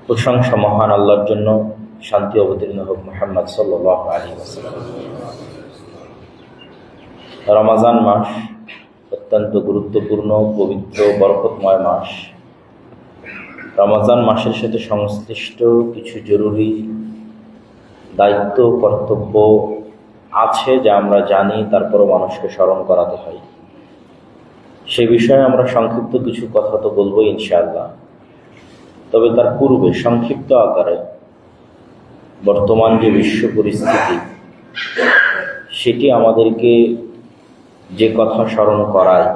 প্রশংসা মহান আল্লাহর জন্য, শান্তি অবতীর্ণ হোক মুহাম্মদ সাল্লাল্লাহু আলাইহি ওয়াসাল্লাম। রমজান মাস অত্যন্ত গুরুত্বপূর্ণ, পবিত্র, বরকতময় মাস। রমজান মাসের সাথে সংশ্লিষ্ট কিছু জরুরি দায়িত্ব, কর্তব্য আছে যা আমরা জানি, তারপরও মানুষকে স্মরণ করাতে হয়। সে বিষয়ে আমরা সংক্ষিপ্ত কিছু কথা তো বলবো ইনশাআল্লাহ। তবে তার পূর্বে সংক্ষিপ্ত আকারে বর্তমান যে বিশ্ব পরিস্থিতি, সেটি আমাদেরকে যে কথা স্মরণ করায়,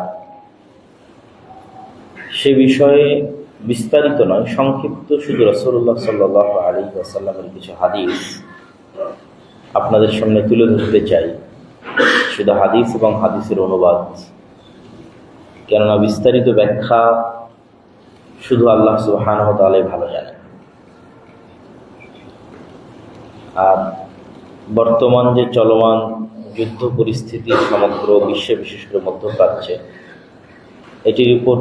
সে বিষয়ে বিস্তারিত নয়, সংক্ষিপ্ত শুধু রাসূলুল্লাহ সাল্লাল্লাহু আলাইহি ওয়াসাল্লামের কিছু হাদিস আপনাদের সামনে তুলে ধরতে চাই। শুধু হাদিস এবং হাদিসের অনুবাদ, কেননা বিস্তারিত ব্যাখ্যা শুধু আল্লাহ সুবহানাহু ওয়া তাআলাই ভালো জানেন। আর বর্তমান যে চলমান যুদ্ধ পরিস্থিতি সমগ্র বিশ্বে, বিশেষ করে মধ্যপ্রাচ্যে, এটির উপর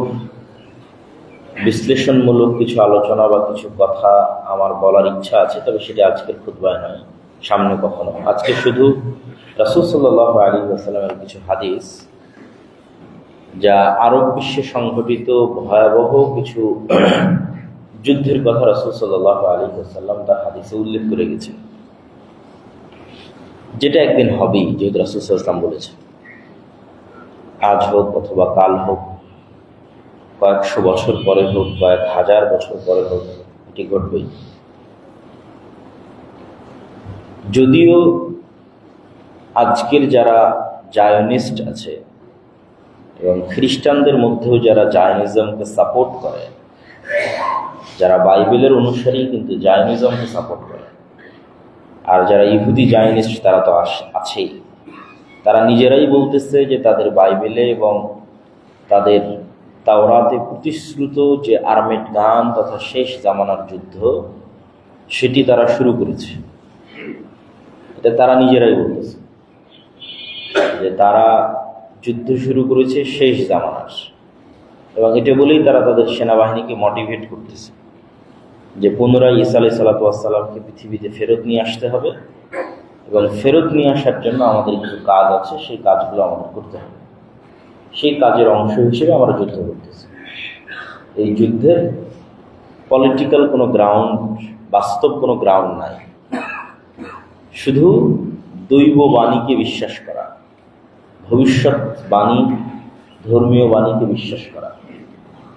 বিশ্লেষণমূলক কিছু আলোচনা বা কিছু কথা আমার বলার ইচ্ছা আছে, তবে সেটা আজকের খুতবায় নয়, সামনে কখনো। আজকে শুধু রাসূল সাল্লাল্লাহু আলাইহি ওয়াসাল্লামের কিছু হাদিস, যা আরব বিশ্বে সংঘটিত ভয়াবহ কিছু যুদ্ধের কথা রাসূল সাল্লাল্লাহু আলাইহি ওয়াসাল্লাম তার হাদিসে উল্লেখ করে গেছেন, যেটা একদিন হবেই, যেহেতু রাসূল সাল্লাল্লাহু আলাইহি ওয়াসাল্লাম বলেছেন। আজ হোক অথবা কাল হোক, কয়েকশো বছর পরে হোক, কয়েক হাজার বছর পরে হোক, এটি ঘটবেই। যদিও আজকের যারা জায়নিস্ট আছে এবং খ্রিস্টানদের মধ্যেও যারা জায়নিজমকে সাপোর্ট করে, যারা বাইবেলের অনুসারী কিন্তু জায়নিজমকে সাপোর্ট করে, আর যারা ইহুদি জায়নিস্ট তারা তো আছেই। তারা নিজেরাই বলতেছে যে তাদের বাইবেলে এবং তাদের তাওরাতে প্রতিশ্রুত যে আর্মেড গান তথা শেষ জামানার যুদ্ধ, সেটি তারা শুরু করেছে। এটা তারা নিজেরাই বলতেছে যে তারা যুদ্ধ শুরু করেছে শেষ জামানার, এবং এটা বলেই তারা তাদের সেনাবাহিনীকে মোটিভেট করতেছে যে পুনরায় ঈসা আলাইহিস সালাতু পৃথিবীতে ফেরত নিয়ে আসতে হবে, এবং ফেরত নিয়ে আসার জন্য আমাদের কিছু কাজ আছে, সেই কাজগুলো আমাদের করতে হবে। সেই কাজের অংশ হিসেবে আমরা যুদ্ধ করতেছি। এই যুদ্ধের পলিটিক্যাল কোনো গ্রাউন্ড, বাস্তব কোনো গ্রাউন্ড নাই, শুধু দৈব বাণীকে বিশ্বাস করা, ভবিষ্যৎ বাণী, ধর্মীয় বাণীকে বিশ্বাস করা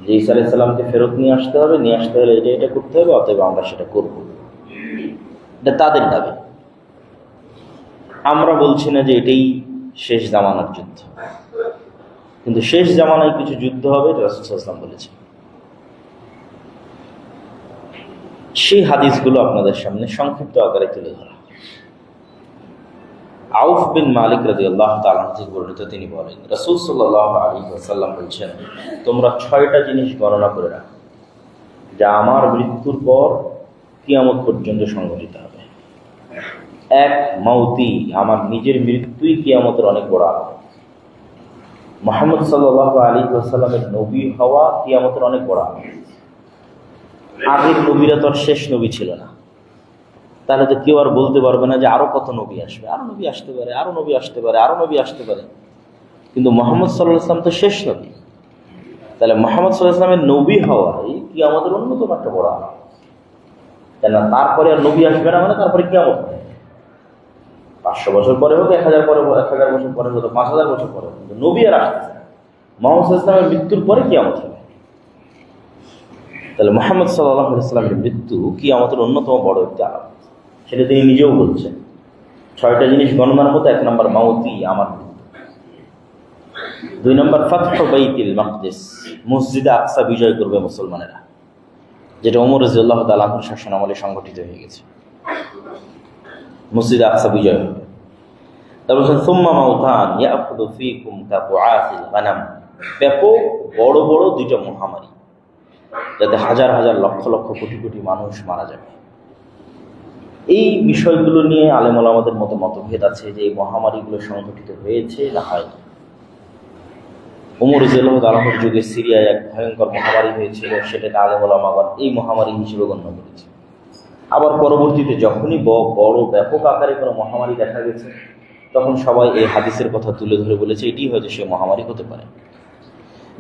যে ঈসা আলাইহিস সালামকে ফেরত নিয়ে আসতে হবে, নিয়ে আসতে হলে এটা এটা করতে হবে, অতএব আমরা সেটা করব। এটা তাদের দাবি। আমরা বলছি না যে এটাই শেষ জামানার যুদ্ধ, কিন্তু শেষ জামানায় কিছু যুদ্ধ হবে, রাসূল সাল্লাল্লাহু আলাইহি ওয়াসাল্লাম বলেছেন। সেই হাদিসগুলো আপনাদের সামনে সংক্ষিপ্ত আকারে তুলে ধরা। আউফ বিন মালিক রাদিয়াল্লাহু তাআলা থেকে বর্ণিত, তিনি বলেন রাসূল সাল্লাল্লাহু আলাইহি ওয়াসাল্লাম বলেছেন, তোমরা 6টা জিনিস গণনা করে রাখো যা আমার মৃত্যুর পর কিয়ামত পর্যন্ত সংঘটিত হবে। 1, মাউতি, আমার নিজের মৃত্যুই কিয়ামতের অনেক বড় আলামত। মুহাম্মদ সাল্লাল্লাহু আলাইহি ওয়াসাল্লামের নবী হওয়া কিয়ামতের অনেক বড় আলামত। আগের নবীরা তো আর শেষ নবী ছিল না, তাহলে তো কেউ আর বলতে পারবে না যে আরো কত নবী আসবে, আরো নবী আসতে পারে, আরো নবী আসতে পারে, আরো নবী আসতে পারে। কিন্তু মুহাম্মদ সাল্লাল্লাহু আলাইহি ওয়াসাল্লাম তো শেষ নবী, তাহলে মুহাম্মদ সাল্লাল্লাহু আলাইহি ওয়াসাল্লামের নবী হওয়াই কিয়ামতের অন্যতম একটা বড় আলামত। কেন তারপরে আর নবী আসবে না, মানে তারপরে কিয়ামত হবে। 500 বছর পরে হোক, 1000 পরে, 1000 বছর পরে হোক, 5000 বছর পরে হোক, কিন্তু নবী আর আসতেছে না। মুহাম্মদ সাল্লাল্লাহু আলাইহি ওয়াসাল্লামের মৃত্যুর পরে কিয়ামত হবে। তাহলে মুহাম্মদ সাল্লাল্লাহু আলাইহি ওয়াসাল্লামের মৃত্যু কিয়ামতের অন্যতম বড় একটি আলামত, সেটা তিনি নিজেও বলছেন। 6টা জিনিস গণনার মতো 1 নম্বর মাউতি, আমার মৃত্যু। 2 নম্বর ফাতহু বাইতুল মাকদিস, মসজিদে আকসা বিজয় করবে মুসলমানেরা, যেটা ওমর রাদিয়াল্লাহু তাআলা আনহুর শাসনামলে সংগঠিত হয়ে গেছে। মসজিদে আকসা বিজয় হবে। তারপর সুম্মা মাউতান ইয়াখুদু ফীকুম কাবুআতিল গানাম, ব্যাপক বড় বড় 2টা মহামারী, যাতে হাজার হাজার লক্ষ লক্ষ কোটি কোটি মানুষ মারা যাবে। এই বিষয়গুলো নিয়ে আলেম ওলামাদের মতো মতভেদ আছে যে এই মহামারীগুলো সংঘটিত হয়েছে না হয়নি। ওমর রাদিয়াল্লাহু তাআলার যুগে সিরিয়ায় এক ভয়ঙ্কর মহামারী হয়েছিল, সেটাকে আলেম ওলামাগণ এই মহামারী হিসেবে গণ্য করেছে। আবার পরবর্তীতে যখনই বড় ব্যাপক আকারে কোনো মহামারী দেখা গেছে, তখন সবাই এই হাদিসের কথা তুলে ধরে বলেছে এটি হয়তো সে মহামারী হতে পারে।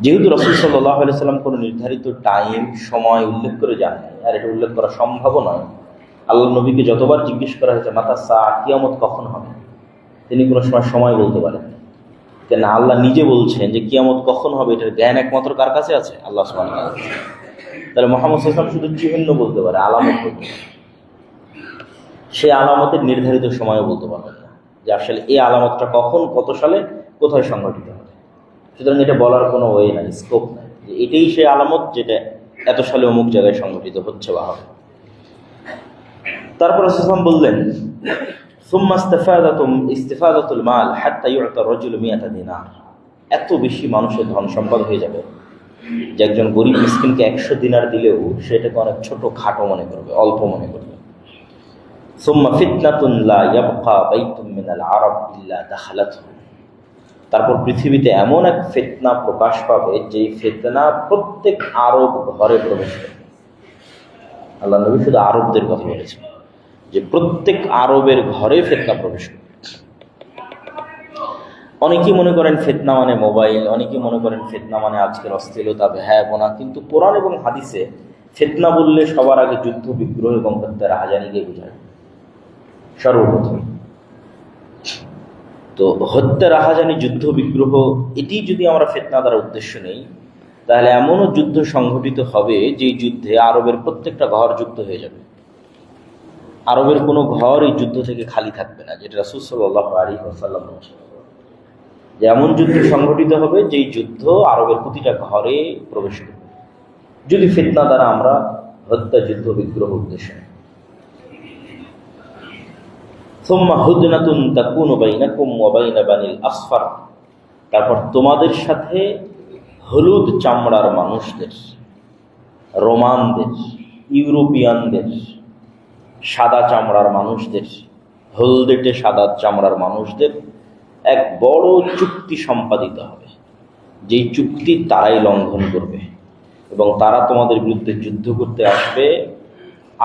যেহেতু রাসূল সাল্লাল্লাহু আলাইহি সাল্লাম কোনো নির্ধারিত টাইম সময় উল্লেখ করে যাননি, আর এটা উল্লেখ করা সম্ভব নয়। আল্লাহ নবীকে যতবার জিজ্ঞেস করা হয়েছে মাতা সাআ, কিয়ামত কখন হবে, তিনি কোনো সময় বলতে পারেন না। কেন আল্লাহ নিজে বলছেন যে কিয়ামত কখন হবে, এটার জ্ঞান একমাত্র কার কাছে আছে? আল্লাহ সুবহানাহু ওয়া তাআলা। তাহলে মুহাম্মদ সাল্লাল্লাহু আলাইহি ওয়াসাল্লাম শুধু চিহ্ন বলতে পারে, আলামত বলতে পারে। সে আলামতের নির্ধারিত সময়ও বলতে পারবেন না যে আসলে এই আলামতটা কখন, কত সালে, কোথায় সংঘটিত হবে। সুতরাং এটা বলার কোনো ওয়ে নাই, স্কোপ নাই যে এটাই সেই আলামত যেটা এত সালে অমুক জায়গায় সংঘটিত হচ্ছে বা হবে। তারপর রাসূল সাল্লাল্লাহু আলাইহি ওয়াসাল্লাম বললেন, সুম্মা ইস্তিফাদাতুল মাল হাত্তা ইউতা রাজুলু মিয়াতা দিনার। এত বেশি মানুষের ধন সম্পদ হয়ে যাবে যে একজন গরিব মিসকিনকে 100 দিনার দিলেও সেটাকে অনেক ছোট খাটো মনে করবে, অল্প মনে করবে। সুম্মা ফিতনাতুন লা ইয়াবকা বাইতুম মিনাল আরব ইল্লা দাখালাতহু। তারপর পৃথিবীতে এমন এক ফিতনা প্রকাশ পাবে যে ফিতনা প্রত্যেক আরব ঘরে প্রবেশ করবে। আল্লাহ নবী শুধু আরবদের কথা বলেছেন যে প্রত্যেক আরবের ঘরে ফিতনা প্রবেশ করবে। অনেকেই মনে করেন ফিতনা মানে মোবাইল, অনেকেই মনে করেন ফিতনা মানে আজকের অশ্লীলতা, ভয়াবনা। কিন্তু কোরআন এবং হাদিসে ফিতনা বললে সবার আগে যুদ্ধ বিগ্রহ এবং হত্যা রাহাজানিকে বোঝায় সর্বপ্রথম। তো হত্যা রাহাজানি, যুদ্ধ বিগ্রহ, এটি যদি আমরা ফিতনা দ্বারা উদ্দেশ্য নেই, তাহলে এমনও যুদ্ধ সংঘটিত হবে যে যুদ্ধে আরবের প্রত্যেকটা ঘর যুদ্ধ হয়ে যাবে। আরবের কোনো ঘর এই যুদ্ধ থেকে খালি থাকবে না, যেটা রাসূল সাল্লাল্লাহু আলাইহি ওয়াসাল্লাম বলেছেন। যে এমন যুদ্ধ সংঘটিত হবে যেই যুদ্ধ আরবের প্রতিটা ঘরে প্রবেশ করবে, যদি ফিতনা দ্বারা আমরা হত্যা, যুদ্ধ বিগ্রহ উদ্দেশ্য। সুম্মা হুদনাতুন তাকুনু বাইনাকুম ওয়া বাইনা বানিল আসফার। তারপর তোমাদের সাথে হলুদ চামড়ার মানুষদের, রোমানদের, ইউরোপিয়ানদের, সাদা চামড়ার মানুষদের, হলদেটে সাদা চামড়ার মানুষদের এক বড় চুক্তি সম্পাদিত হবে, যেই চুক্তি তারাই লঙ্ঘন করবে এবং তারা তোমাদের বিরুদ্ধে যুদ্ধ করতে আসবে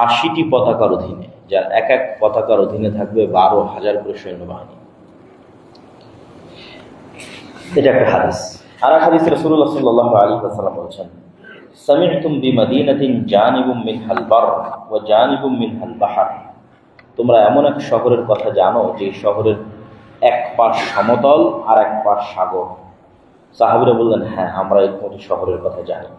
80টি পতাকার অধীনে, যার এক এক পতাকার অধীনে থাকবে 12,000 করে সৈন্যবাহিনী। এটা একটা হাদিস। আর এক হাদিসে রাসূলুল্লাহ সাল্লাল্লাহু আলাইহি ওয়াসাল্লাম বলেছেন, সামি'তুম বিমাদিনাতিন জানিবুম মিনহাল বার ওয়া জানিবুম মিনহাল বাহর। তোমরা এমন এক শহরের কথা জানো যে শহরের এক পাশ সমতল আর এক পাশ সাগর। সাহাবীরা বললেন, হ্যাঁ, আমরা এই শহরের কথা জানি।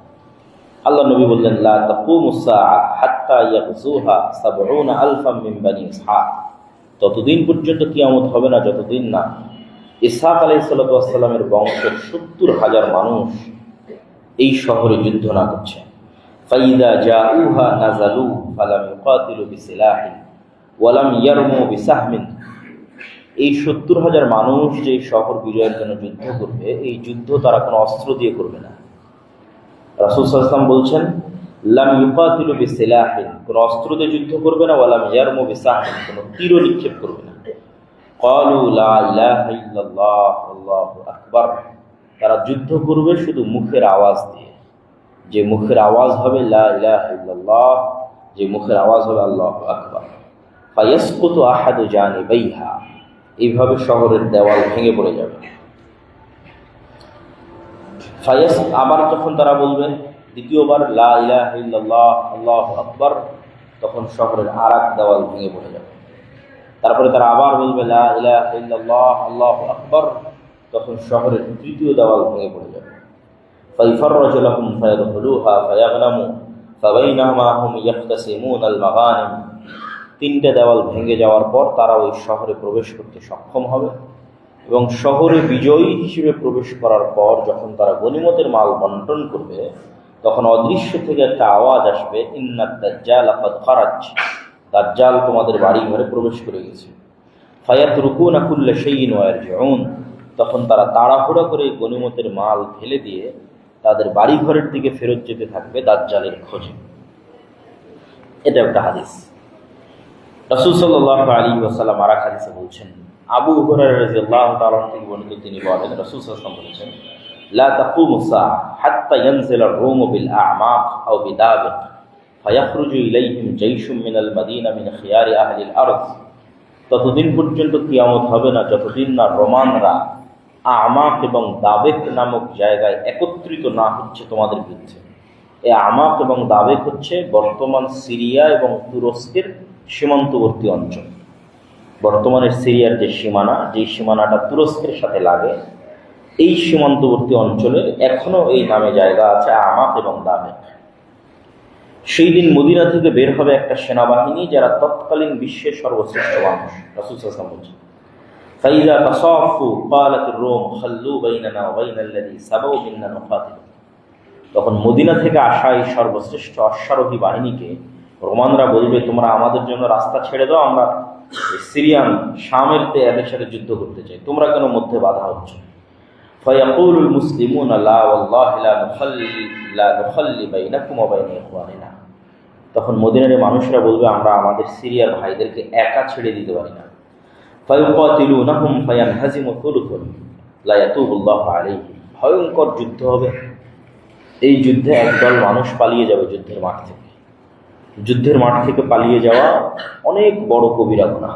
আল্লাহ নবী বললেন, লা তাকুমুস সাআ হাত্তা ইয়াগযুহা ৭০,০০০ মিন বানি ইসহাক। ততদিন পর্যন্ত কিয়ামত হবে না যতদিন না ইসহাক আলাইহিস সালামের বংশের ৭০,০০০ মানুষ এই শহরে যুদ্ধ না করছে। ফাইদা জাউহা নাযালু ফালাম ইউকাতিলু বিসিলাহিন ওয়া লাম ইয়ারমু বিসাহমিন। এই ৭০,০০০ মানুষ যে শহর বিজয়ের জন্য যুদ্ধ করবে, এই যুদ্ধ তারা কোনো অস্ত্র দিয়ে করবে না। রাসূল সাল্লাল্লাহু আলাইহি ওয়াসাল্লাম বলছেন, লাম ইউকাতিলু বিসিলাহিন, কোনো অস্ত্র দিয়ে যুদ্ধ করবে না, ওয়া লাম ইয়ারমু বিসাহমিন, কোনো তীর নিক্ষেপ করবে না। ক্বালু লা ইলাহা ইল্লাল্লাহ আল্লাহু আকবার। তারা যুদ্ধ করবে শুধু মুখের আওয়াজ দিয়ে, যে মুখের আওয়াজ হবে লা ইলাহা ইল্লাল্লাহ, যে মুখের আওয়াজ হবে আল্লাহু আকবার। ফায়াসকুতু আহাদু জানিবাইহা, এইভাবে শহরের দেওয়াল ভেঙে পড়ে যাবে। আবার যখন তারা বলবে দ্বিতীয়বার লা ইলাহা ইল্লাল্লাহ আল্লাহু আকবার, তখন শহরের আরেক দেওয়াল ভেঙে পড়ে যাবে। তারপরে তারা আবার বলবে লা ইলাহা ইল্লাল্লাহ আল্লাহু আকবার, তখন শহরের তৃতীয় দেওয়াল ভেঙে পড়ে যাবে। ফাইফাররাজু লাহুম ফায়াদখুলুহা ফায়াগনামু ফাবাইনাহুমা হুম ইয়াখতাসিমুনাল মাগানিম। 3টে দেওয়াল ভেঙে যাওয়ার পর তারা ওই শহরে প্রবেশ করতে সক্ষম হবে এবং শহরে বিজয়ী হিসেবে প্রবেশ করার পর যখন তারা গনিমতের মাল বন্টন করবে, তখন অদৃশ্য থেকে একটা আওয়াজ আসবে, ইন্নাদ দাজ্জাল ক্বাদ খারাজ, দাজ্জাল তোমাদের বাড়ি ঘরে প্রবেশ করে গেছে। ফায়াতরুকুনা কুল্লা শাইইন ওয়া ইয়ারজিউন, তখন তারা তাড়াহুড়া করে গনিমতের মাল ফেলে দিয়ে তাদের বাড়ি ঘরের দিকে ফেরত যেতে থাকবে দাজ্জালের খোঁজে। এটা একটা হাদিস। রাসূল সাল্লাল্লাহু আলাইহি ওয়াসাল্লাম আর এক হাদিসে বলছেন, আবু হুরায়রা রাদিয়াল্লাহু তাআলা থেকে বর্ণিত, তিনি বলেন রাসূল সাল্লাল্লাহু আলাইহি ওয়াসাল্লাম বলেছেন, লা তাকুমু الساعة حتى ينزل الروم بالأعماق أو بدابق فيخرج إليهم جيش من المدينة من خيار أهل الأرض। ততদিন পর্যন্ত কিয়ামত হবে না যতদিন না রোমানরা আমাক এবং দাবেক নামক জায়গায় একত্রিত না হচ্ছে তোমাদের বিরুদ্ধে। এই আমাক এবং দাবেক হচ্ছে বর্তমান সিরিয়া এবং তুরস্কের সীমান্তবর্তী অঞ্চল। বর্তমানের সিরিয়ার যে সীমানা, যেই সীমানাটা তুরস্কের সাথে লাগে, এই সীমান্তবর্তী অঞ্চলে এখনো এই নামে জায়গা আছে আমাক এবং দাবেক। সেই দিন মদিনা থেকে বের হবে একটা সেনাবাহিনী যারা তৎকালীন বিশ্বের সর্বশ্রেষ্ঠ মানুষ। রাসূল সাল্লাল্লাহু আলাইহি ওয়াসাল্লাম বলেছেন, ফাইযা তাসাফু ক্বালাতির রূম খাল্লু বাইনানা ওয়া বাইনাল্লাযী সাবাউ মিন্না নুকাতিল। তখন মদিনা থেকে আসা এই সর্বশ্রেষ্ঠ অশ্বারোহী বাহিনীকে রোমানরা বলবে, তোমরা আমাদের জন্য রাস্তা ছেড়ে দাও, আমরা সিরিয়ান শামের এদের সাথে যুদ্ধ করতে চাই, তোমরা কেন মধ্যে বাধা হচ্ছ? ফায়াকুলুল মুসলিমুনা লা ওয়াল্লাহি লা নুখাল্লি বাইনাকুম ওয়া বাইনা ইখওয়ানিনা। তখন মদিনার মানুষরা বলবে, আমরা আমাদের সিরিয়ার ভাইদেরকে একা ছেড়ে দিতে পারি না। ফায়ুকাতিলুনাহুম ফায়ানহাজিমু থুলুথুন লা ইয়াতুবুল্লাহু আলাইহিম। ভয়ঙ্কর যুদ্ধ হবে। এই যুদ্ধে একদল মানুষ পালিয়ে যাবে যুদ্ধের মাঠ থেকে। যুদ্ধের মাঠ থেকে পালিয়ে যাওয়া অনেক বড় কবিরা গুনাহ।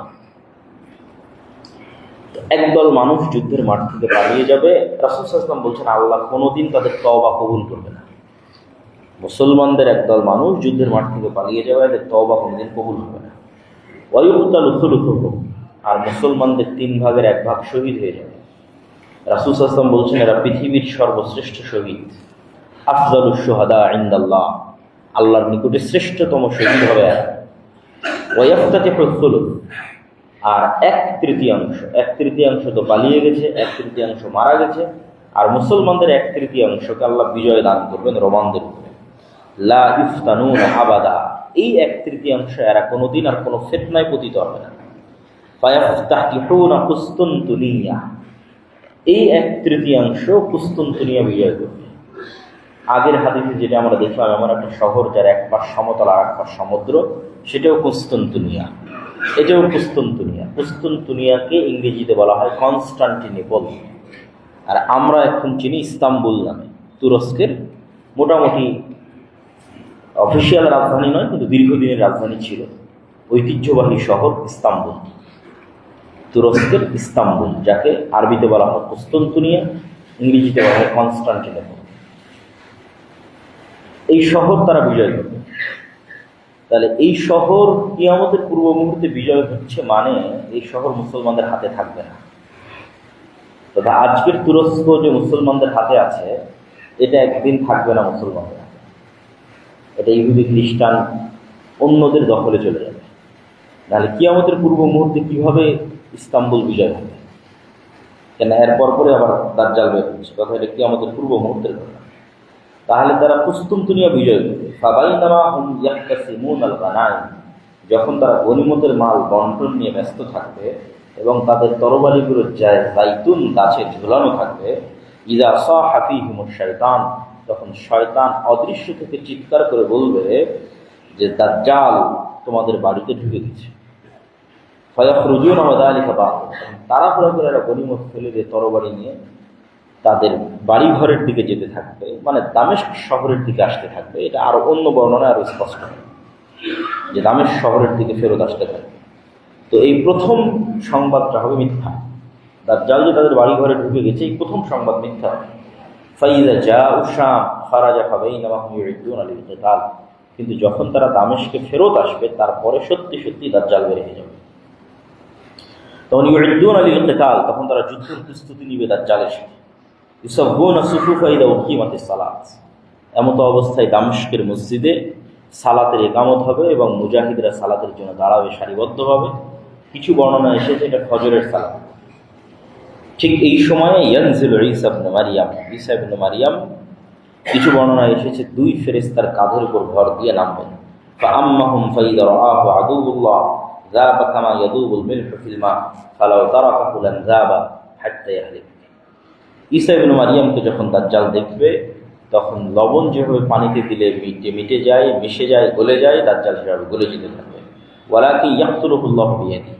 একদল মানুষ যুদ্ধের মাঠ থেকে পালিয়ে যাবে। রাসূল সাল্লাল্লাহু আলাইহি ওয়াসাল্লাম বলছেন, আল্লাহ কোনোদিন তাদের তওবা কবুল করবে না। মুসলমানদের একদল মানুষ যুদ্ধের মাঠ থেকে পালিয়ে যাবে, এদের তওবা কোনোদিন কবুল হবে না। ওয়ায়ুকতালু থুলুথুহুম, আর মুসলমানদের 3 ভাগের 1 ভাগ শহীদ হয়ে যাবে। রাসূল সাল্লাল্লাহু আলাইহি ওয়াসাল্লাম বলছেন, এরা পৃথিবীর সর্বশ্রেষ্ঠ শহীদ। আফজালুশ শুহাদা ইনদাল্লাহ, আল্লাহর নিকটে শ্রেষ্ঠতম শহীদ হবে এরা। ওয়ায়াফতাতিহুল থুলুথ, আর 1/3 তো পালিয়ে গেছে, 1/3 মারা গেছে, আর মুসলমানদের 1/3কে আল্লাহ বিজয় দান করবেন রোমানদের উপরে। লা ইফতানুনা আবাদা, এই 1/3 এরা কোনোদিন আর কোনো ফিতনায় পতিত হবে না। ফায়াফতাহিহুনা কুসতুনতুনিয়া, এই 1/3 কুসতুনতুনিয়া বিজয় করবে। আগের হাদিসে যেটা আমরা দেখলাম, এমন একটা শহর যার এক পাশ সমতল আর এক পাশ সমুদ্র, সেটাও কুসতুনতুনিয়া। এটাও কুসতুনতুনিয়া। কুসতুনতুনিয়াকে ইংরেজিতে বলা হয় কনস্টান্টিনোপল, আর আমরা এখন চিনি ইস্তাম্বুল নামে। তুরস্কের মোটামুটি অফিসিয়াল রাজধানী নয়, কিন্তু দীর্ঘদিনের রাজধানী ছিল। ঐতিহ্যবাহী শহর ইস্তাম্বুল, তুরস্কের ইস্তাম্বুল, যাকে আরবিতে বলা হয় কুসতুনতুনিয়া, ইংরেজিতে বলা হয় কনস্টান্টিনোপল। এই শহর তারা বিজয় করবে। তাহলে এই শহর কিয়ামতের পূর্ব মুহূর্তে বিজয় হচ্ছে, মানে এই শহর মুসলমানদের হাতে থাকবে না। তথা আজকের তুরস্ক যে মুসলমানদের হাতে আছে, এটা একদিন থাকবে না মুসলমানদের হাতে। এটা ইহুদি খ্রিস্টান অন্যদের দখলে চলে যাবে। তাহলে কিয়ামতের পূর্ব মুহূর্তে কিভাবে ইস্তাম্বুল বিজয় হবে? কেন এরপর পরে আবার দাজ্জাল বের হচ্ছে, কথা এটা কিয়ামতের পূর্ব মুহূর্তের কথা। তাহলে তারা কুসতুনতুনিয়া বিজয় করবে। ফাবাইনামা হুম ইয়াহতাসিমুনাল গানাইম, যখন তারা গনিমতের মাল বন্টন নিয়ে ব্যস্ত থাকবে এবং তাদের তরবারিগুলো জাইতুন গাছে ঝুলানো থাকবে, ইযা সাহা ফীহিমুশ শায়তান, তখন শয়তান অদৃশ্য থেকে চিৎকার করে বলবে যে দাজ্জাল তোমাদের বাড়িতে ঢুকে গেছে। ফায়াখরুজুনা ওয়া যালিকা বাতিল, তাড়াহুড়া করে এরা গনিমত ফেলে দিয়ে তরবারি নিয়ে তাদের বাড়ি ঘরের দিকে যেতে থাকবে, মানে দামেস্ক শহরের দিকে আসতে থাকবে। এটা আরো অন্য বর্ণনা আরো স্পষ্ট যে দামেস্ক শহরের দিকে ফেরত আসতে থাকবে। তো এই প্রথম সংবাদটা হবে মিথ্যা। দাজ্জাল যে তাদের বাড়ি ঘরে ঢুকে গেছে, এই প্রথম সংবাদ মিথ্যা। ফাইযা জাউ শাম খারাজা ফাবাইনামা হুম ইউরিদুনা লিল কিতাল, কিন্তু যখন তারা দামেস্কে ফেরত আসবে, তারপরে সত্যি সত্যি দাজ্জাল বের হয়ে যাবে। তখন ইউরিদুনা লিল কিতাল, তখন তারা যুদ্ধের প্রস্তুতি নিবে দাজ্জালের সাথে। ইউসাব্বুনা সুফুফা ইযা উকিমাতিস সালাত, এমতো অবস্থায় দামেস্কের মসজিদে সালাতের ইকামত হবে এবং মুজাহিদরা সালাতের জন্য দাঁড়াবে সারিবদ্ধভাবে। কিছু বর্ণনা এসেছে এটা ফজরের সালাত। ঠিক এই সময়ে ইয়ানজিলু ঈসা ইবনে মারিয়াম, ঈসা ইবনে মারিয়াম, কিছু বর্ণনা এসেছে 2 ফেরেশতার কাঁধের উপর ভর দিয়ে নামবেন। ফাআম্মাহুম ফাইযা রাআহু আদুউল্লাহ যাবা কামা ইয়াদুবুল মিলহু ফিল মা ফালাউ তারাকাহু লান যাবা হাত্তা ইয়াহলিক। ঈসা ইবনে মারিয়ামকে যখন দাজ্জাল দেখবে, তখন লবণ যেভাবে পানিতে দিলে মিটে যায়, মিশে যায়, গলে যায়, দাজ্জাল সেভাবে গলে যেতে থাকবে। ওয়ালাকিন ইয়াকতুলুহুল্লাহু বিয়াদি,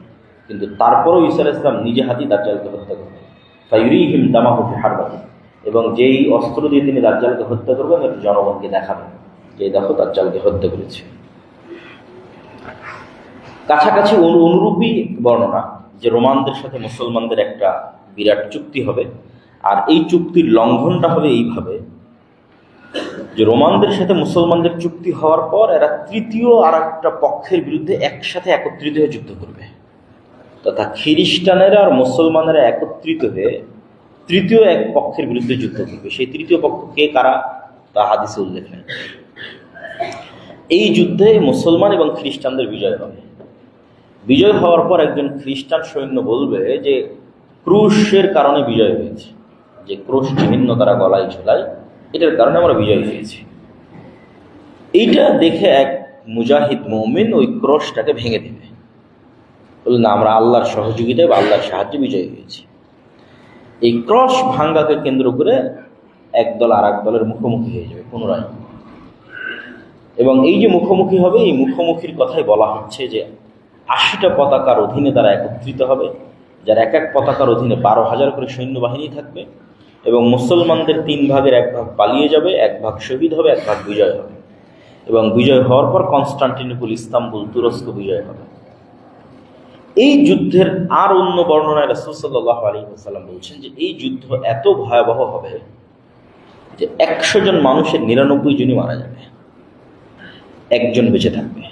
কিন্তু তারপরেও ঈসা আলাইহিস সালাম নিজে হাতে দাজ্জালকে হত্যা করবে। ফায়ুরিহিম দামাহু ফি হারবাতি, এবং যেই অস্ত্র দিয়ে তিনি দাজ্জালকে হত্যা করবেন এটা জনগণকে দেখাবেন যে দেখো দাজ্জালকে হত্যা করেছে। কাছাকাছি অনুরূপী বর্ণনা যে রোমানদের সাথে মুসলমানদের একটা বিরাট চুক্তি হবে, আর এই চুক্তির লঙ্ঘনটা হবে এইভাবে যে রোমানদের সাথে মুসলমানদের চুক্তি হওয়ার পর এরা তৃতীয় আর একটা পক্ষের বিরুদ্ধে একসাথে একত্রিত হয়ে যুদ্ধ করবে, তথা খ্রিস্টানেরা আর মুসলমানেরা একত্রিত হয়ে তৃতীয় এক পক্ষের বিরুদ্ধে যুদ্ধ করবে। সেই তৃতীয় পক্ষ কে কারা তা হাদিসে উল্লেখ নেই। এই যুদ্ধে মুসলমান এবং খ্রিস্টানদের বিজয় হবে। বিজয় হওয়ার পর একজন খ্রিস্টান সৈন্য বলবে যে ক্রুশের কারণে বিজয় হয়েছে, যে ক্রুশ চিহ্ন তারা গলায় ঝোলায়, এটার কারণে আমরা বিজয় হয়েছি। এইটা দেখে এক মুজাহিদ মুমিন ওই ক্রুশটাকে ভেঙে দেবে, বললেন না আমরা আল্লাহর সহযোগিতায় বা আল্লাহর সাহায্যে বিজয় হয়েছি। এই ক্রস ভাঙ্গাকে কেন্দ্র করে একদল আর এক দলের মুখোমুখি হয়ে যাবে পুনরায়, এবং এই যে মুখোমুখি হবে এই মুখোমুখির কথাই বলা হচ্ছে যে 80টা পতাকার অধীনে তারা একত্রিত হবে, যার এক এক পতাকার অধীনে 12,000 করে সৈন্যবাহিনী থাকবে, এবং মুসলমানদের 3 ভাগের 1 ভাগ পালিয়ে যাবে, 1 ভাগ শহীদ হবে, 1 ভাগ বিজয় হবে, এবং বিজয় হওয়ার পর কনস্টান্টিনোপল, ইস্তাম্বুল, তুরস্ক বিজয় হবে। এই যুদ্ধের আর অন্য বর্ণনায় রাসূল সাল্লাল্লাহু আলাইহি ওয়াসাল্লাম বলছেন যে এই যুদ্ধ এত ভয়াবহ হবে যে 100 জন মানুষের 99 জনই মারা যাবে, একজন বেঁচে থাকবে।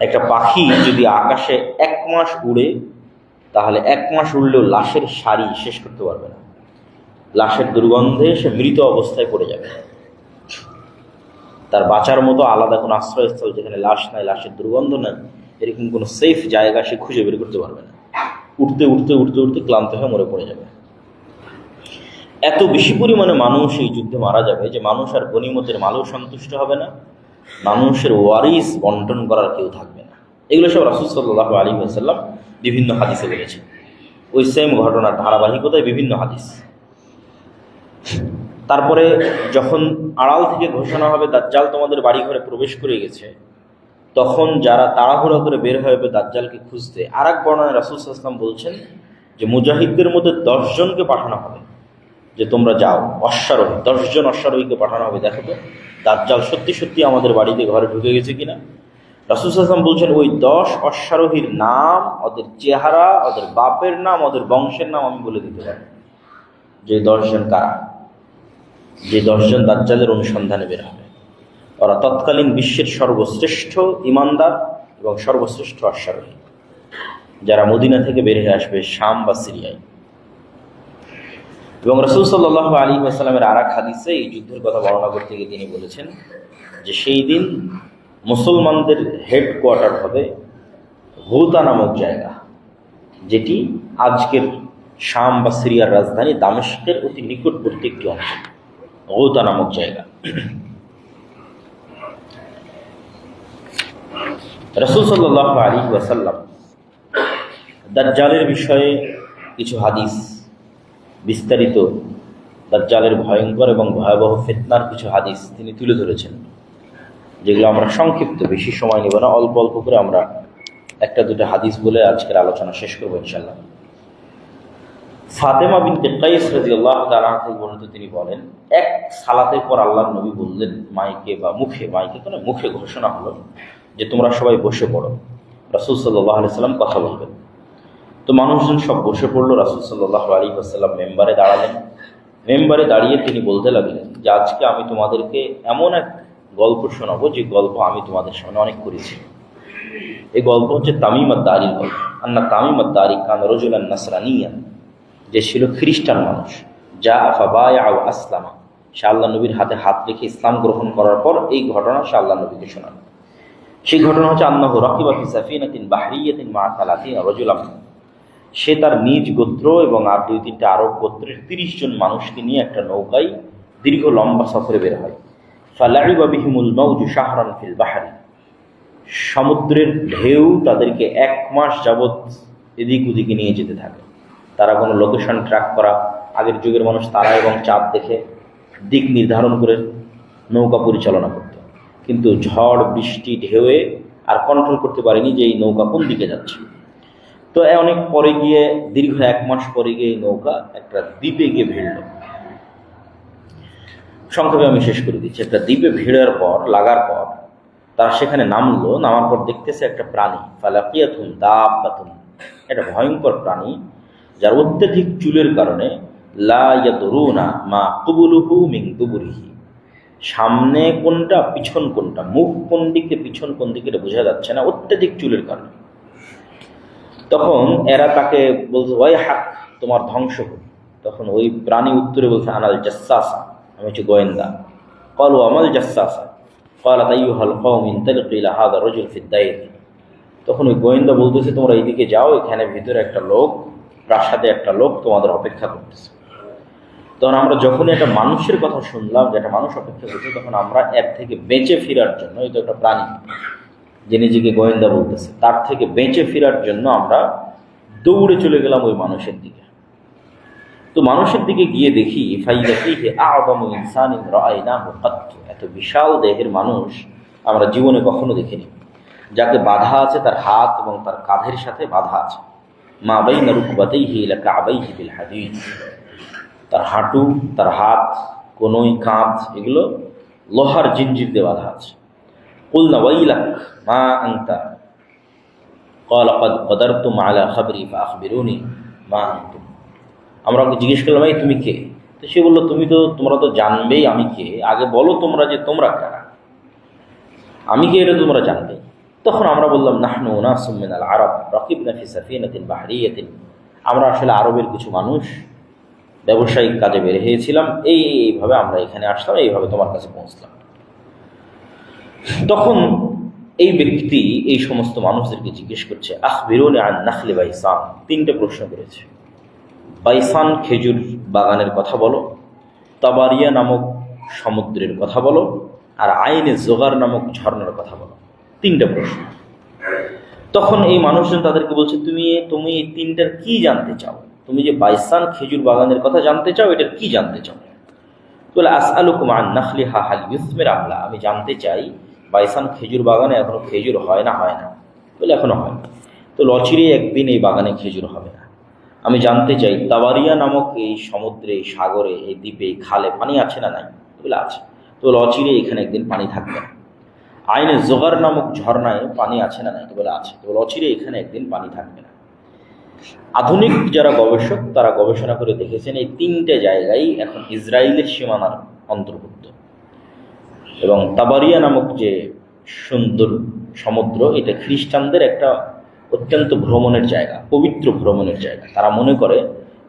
একটা পাখি যদি আকাশে 1 মাস উড়ে তাহলে 1 মাস উড়লেও লাশের সারি শেষ করতে পারবে না, লাশের দুর্গন্ধে সে মৃত অবস্থায় পড়ে যাবে। তার বাঁচার মতো আলাদা কোনো আশ্রয়স্থল যেখানে লাশ নাই, লাশের দুর্গন্ধ নাই, এরকম কোনো সেফ জায়গা সে খুঁজে বের করতে পারবে না। উঠতে উঠতে উঠতে উঠতে ক্লান্ত হয়ে মরে পড়ে যাবে। এত বেশি পরিমাণে মানুষ এই যুদ্ধে মারা যাবে যে মানুষ আর গনিমতের মালেও সন্তুষ্ট হবে না, মানুষের ওয়ারিস বন্টন করার কেউ থাকবে না। এগুলো সব রাসূল সাল্লাল্লাহু আলাইহি ওয়াসাল্লাম বিভিন্ন হাদিসে বলেছেন। ওই সেম ঘটনার ধারাবাহিকতায় বিভিন্ন হাদিস। তারপরে যখন আড়াল থেকে ঘোষণা হবে দাজ্জাল তোমাদের বাড়ি ঘরে প্রবেশ করে গেছে, তখন যারা তাড়াহুড়ো করে বের হবে দাজ্জালকে খুঁজতে, আর এক বর্ণনায় রাসূল সাল্লাল্লাহু আলাইহি ওয়াসাল্লাম বলছেন যে মুজাহিদদের মধ্যে 10 জনকে পাঠানো হবে যে তোমরা যাও, অশ্বারোহী 10 জন অশ্বারোহীকে পাঠানো হবে, দেখো তো দাজ্জাল সত্যি সত্যি আমাদের বাড়িতে ঘরে ঢুকে গেছে কিনা। রাসূল সাল্লাল্লাহু আলাইহি ওয়াসাল্লাম বলছেন ওই 10 অশ্বারোহীর নাম, ওদের চেহারা, ওদের বাপের নাম, ওদের বংশের নাম আমি বলে দিতে পারি যে 10 জন কারা, যে 10 জন দাজ্জালের অনুসন্ধানে বের হবে। ওরা তৎকালীন বিশ্বের সর্বশ্রেষ্ঠ ঈমানদার এবং সর্বশ্রেষ্ঠ অশ্বারোহী, যারা মদিনা থেকে বের হয়ে আসবে শাম বা সিরিয়ায়। এবং রাসূল সাল্লাল্লাহু আলাইহি ওয়াসাল্লামের আরেক হাদিসে এই যুদ্ধের কথা বর্ণনা করতে গিয়ে তিনি বলেছেন যে সেই দিন মুসলমানদের হেডকোয়ার্টার হবে গৌতা নামক জায়গা, যেটি আজকের শাম বা সিরিয়ার রাজধানী দামেস্কের অতি নিকটবর্তী একটি অঞ্চল, গৌতা নামক জায়গা। রাসূল সাল্লাল্লাহু আলাইহি ওয়াসাল্লাম দাজ্জালের বিষয়ে কিছু হাদিস, বিস্তারিত দাজ্জালের ভয়ঙ্কর এবং ভয়াবহ ফিতনার কিছু হাদিস তিনি তুলে ধরেছেন, যেগুলো আমরা সংক্ষিপ্ত, বেশি সময় নেব না, অল্প অল্প করে আমরা একটা দুটো হাদিস বলে আজকের আলোচনা শেষ করবো ইনশাআল্লাহ। ফাতেমা বিনতে কাইস রাদিয়াল্লাহু তাআলা থেকে বর্ণিত, তিনি বলেন এক সালাতের পর আল্লাহর নবী বললেন মাইকে বা মুখে, মাইকে কোনো মুখে ঘোষণা হলো যে তোমরা সবাই বসে পড়ো, রাসূল সাল্লাল্লাহু আলাইহি ওয়াসাল্লাম কথা বলবেন। তো মানুষজন সব বসে পড়লো। রাসূল সাল্লাল্লাহু আলাইহি ওয়াসাল্লাম মেম্বারে দাঁড়ালেন। মেম্বারে দাঁড়িয়ে তিনি বলতে লাগলেন যে আজকে আমি তোমাদেরকে এমন এক গল্প শোনাবো যে গল্প আমি তোমাদের সামনে অনেক করেছি। এই গল্প হচ্ছে তামিম আদ-দারির গল্প। আন্না তামিম আদ-দারি কানা রাজুলান নাসরানিয়ান, যে ছিল খ্রিস্টান মানুষ, যা ফাবায়া ও আসলামা, সে আল্লাহ নবীর হাতে হাত রেখে ইসলাম গ্রহণ করার পর এই ঘটনা সে আল্লাহ নবীকে শোনাল। সেই ঘটনা হচ্ছে আন্নাহু রাকিবা ফি সাফিনাতিন বাহরিয়াতিন মা 30 রাজুলান, সে তার নিজ গোত্র এবং আর 2-3টা আরব গোত্রের 30 জন মানুষকে নিয়ে একটা নৌকায় দীর্ঘ লম্বা সফরে বের হয়। ফালাইবা বিহিমুল মাউজু শাহরান ফিল বাহরি, সমুদ্রের ঢেউ তাদেরকে 1 মাস যাবৎ এদিক ওদিকে নিয়ে যেতে থাকে। তারা কোনো লোকেশন ট্র্যাক করা, আগের যুগের মানুষ তারা এবং চাঁদ দেখে দিক নির্ধারণ করে নৌকা পরিচালনা করত, কিন্তু ঝড় বৃষ্টি ঢেউয়ে আর কন্ট্রোল করতে পারেনি যে এই নৌকা কোন দিকে যাচ্ছে। তো অনেক পরে গিয়ে, দীর্ঘ 1 মাস পরে গিয়ে এই নৌকা একটা দ্বীপে গিয়ে ভিড়ল। সংক্ষেপে আমি শেষ করে দিচ্ছি। একটা দ্বীপে ভিড়ের পর লাগার পর তারা সেখানে নামলো, নামার পর দেখতেছে একটা প্রাণী, ফালাকিয়াতুন দাব্বাতুন, একটা ভয়ঙ্কর প্রাণী যার অত্যধিক চুলের কারণে লা ইয়াদরুনা মা কুবুলুহু মিন দুবুরিহি, সামনে কোনটা পিছন কোনটা, মুখ কোন দিকে পিছন কোন দিকে এটা বোঝা যাচ্ছে না অত্যধিক চুলের কারণে। তখন এরা তাকে বলছে ওয়াই হাক, তোমার ধ্বংস হোক। তখন ওই প্রাণী উত্তরে বলছে আনাল জাসসাসা, আমি হচ্ছে গোয়েন্দা। ক্বালু আমাল জাসসাসা ক্বালাত আইয়ুহাল কওম ইনতালিকু ইলা হাযা রাজুল ফিদ দাইর। তখন ওই গোয়েন্দা বলতেছে তোমরা এইদিকে যাও, এখানে ভিতরে একটা লোক, প্রাসাদে একটা লোক তোমাদের অপেক্ষা করতেছে। তখন আমরা যখনই একটা মানুষের কথা শুনলাম যে একটা মানুষ অপেক্ষা করছে, তখন আমরা এর থেকে বেঁচে ফেরার জন্য, এই তো একটা প্রাণী যে নিজেকে গোয়েন্দা বলতেছে, তার থেকে বেঁচে ফেরার জন্য আমরা দৌড়ে চলে গেলাম ওই মানুষের দিকে। তো মানুষের দিকে গিয়ে দেখি ফাইদা ফীহি আ'যামু ইনসানিন রাআইনাহু কাত্তু, এত বিশাল দেহের মানুষ আমরা জীবনে কখনো দেখিনি, যাকে বাধা আছে তার হাত এবং তার কাঁধের সাথে বাধা আছে। মা বাইনা রুকবাতাইহি ইলা কা'বাইহি বিল হাদীদ, তার হাঁটু, তার হাত, কনুই, কাঁধ, এগুলো লোহার জিনজির দিয়ে বাঁধা আছে। কুলনা ওয়াইলাক মা আনতা ক্বালা ক্বাদ কদারতুম আলা খাবরি ফাআখবিরুনি মা আনতুম। আমরা ওকে জিজ্ঞেস করলাম এই তুমি কে? তো সে বললো তোমরা তো জানবেই আমি কে, আগে বলো তোমরা যে তোমরা কারা, আমি কে এটা তোমরা জানবে। তখন আমরা বললাম নাহনু উনাসুম মিনাল আরব রাকিবনা ফি সাফিনাতিন বাহরিয়াতিন, আমরা আসলে আরবের কিছু মানুষ, ব্যবসায়িক কাজে বের হয়েছিলাম, এইভাবে আমরা এখানে আসলাম, এইভাবে তোমার কাছে পৌঁছলাম। তখন এই ব্যক্তি এই সমস্ত মানুষদেরকে জিজ্ঞেস করছে আখবিরুনি আন নাখলি বাইসান, তিনটে প্রশ্ন করেছে। বাইসান খেজুর বাগানের কথা বলো, তাবারিয়া নামক সমুদ্রের কথা বলো, আর আইনে জোগার নামক ঝর্ণার কথা বলো, তিনটা প্রশ্ন। তখন এই মানুষজন তাদেরকে বলছে তুমি এই তিনটার কি জানতে চাও? তুমি যে বাইসান খেজুর বাগানের কথা জানতে চাও, এটার কি জানতে চাও? বলে আসআলুকুম আন নাখলিহা হাল ইউসমির আমলা, আমি জানতে চাই বাইসান খেজুর বাগানে এখনো খেজুর হয় না? বলে এখনো হয়। তো লচিরে একদিন এই বাগানে খেজুর হবে না। আমি জানতে চাই তাবারিয়া নামক এই সমুদ্রে, এই সাগরে, এই দ্বীপে, এই খালে পানি আছে না নাই? বলে আছে। তো লচিরে এখানে একদিন পানি থাকবে না। আইনে জোগার নামক ঝর্ণায় পানি আছে না নাই? বলে আছে। তো লচিরে এখানে একদিন পানি থাকবে না। আধুনিক যারা গবেষক তারা গবেষণা করে দেখেছেন এই তিনটে জায়গায় এখন ইসরায়েলের সীমানার অন্তর্ভুক্ত, এবং তাবারিয়া নামক যে সুন্দর সমুদ্র, এটা খ্রিস্টানদের একটা অত্যন্ত ভ্রমণের জায়গা, পবিত্র ভ্রমণের জায়গা। তারা মনে করে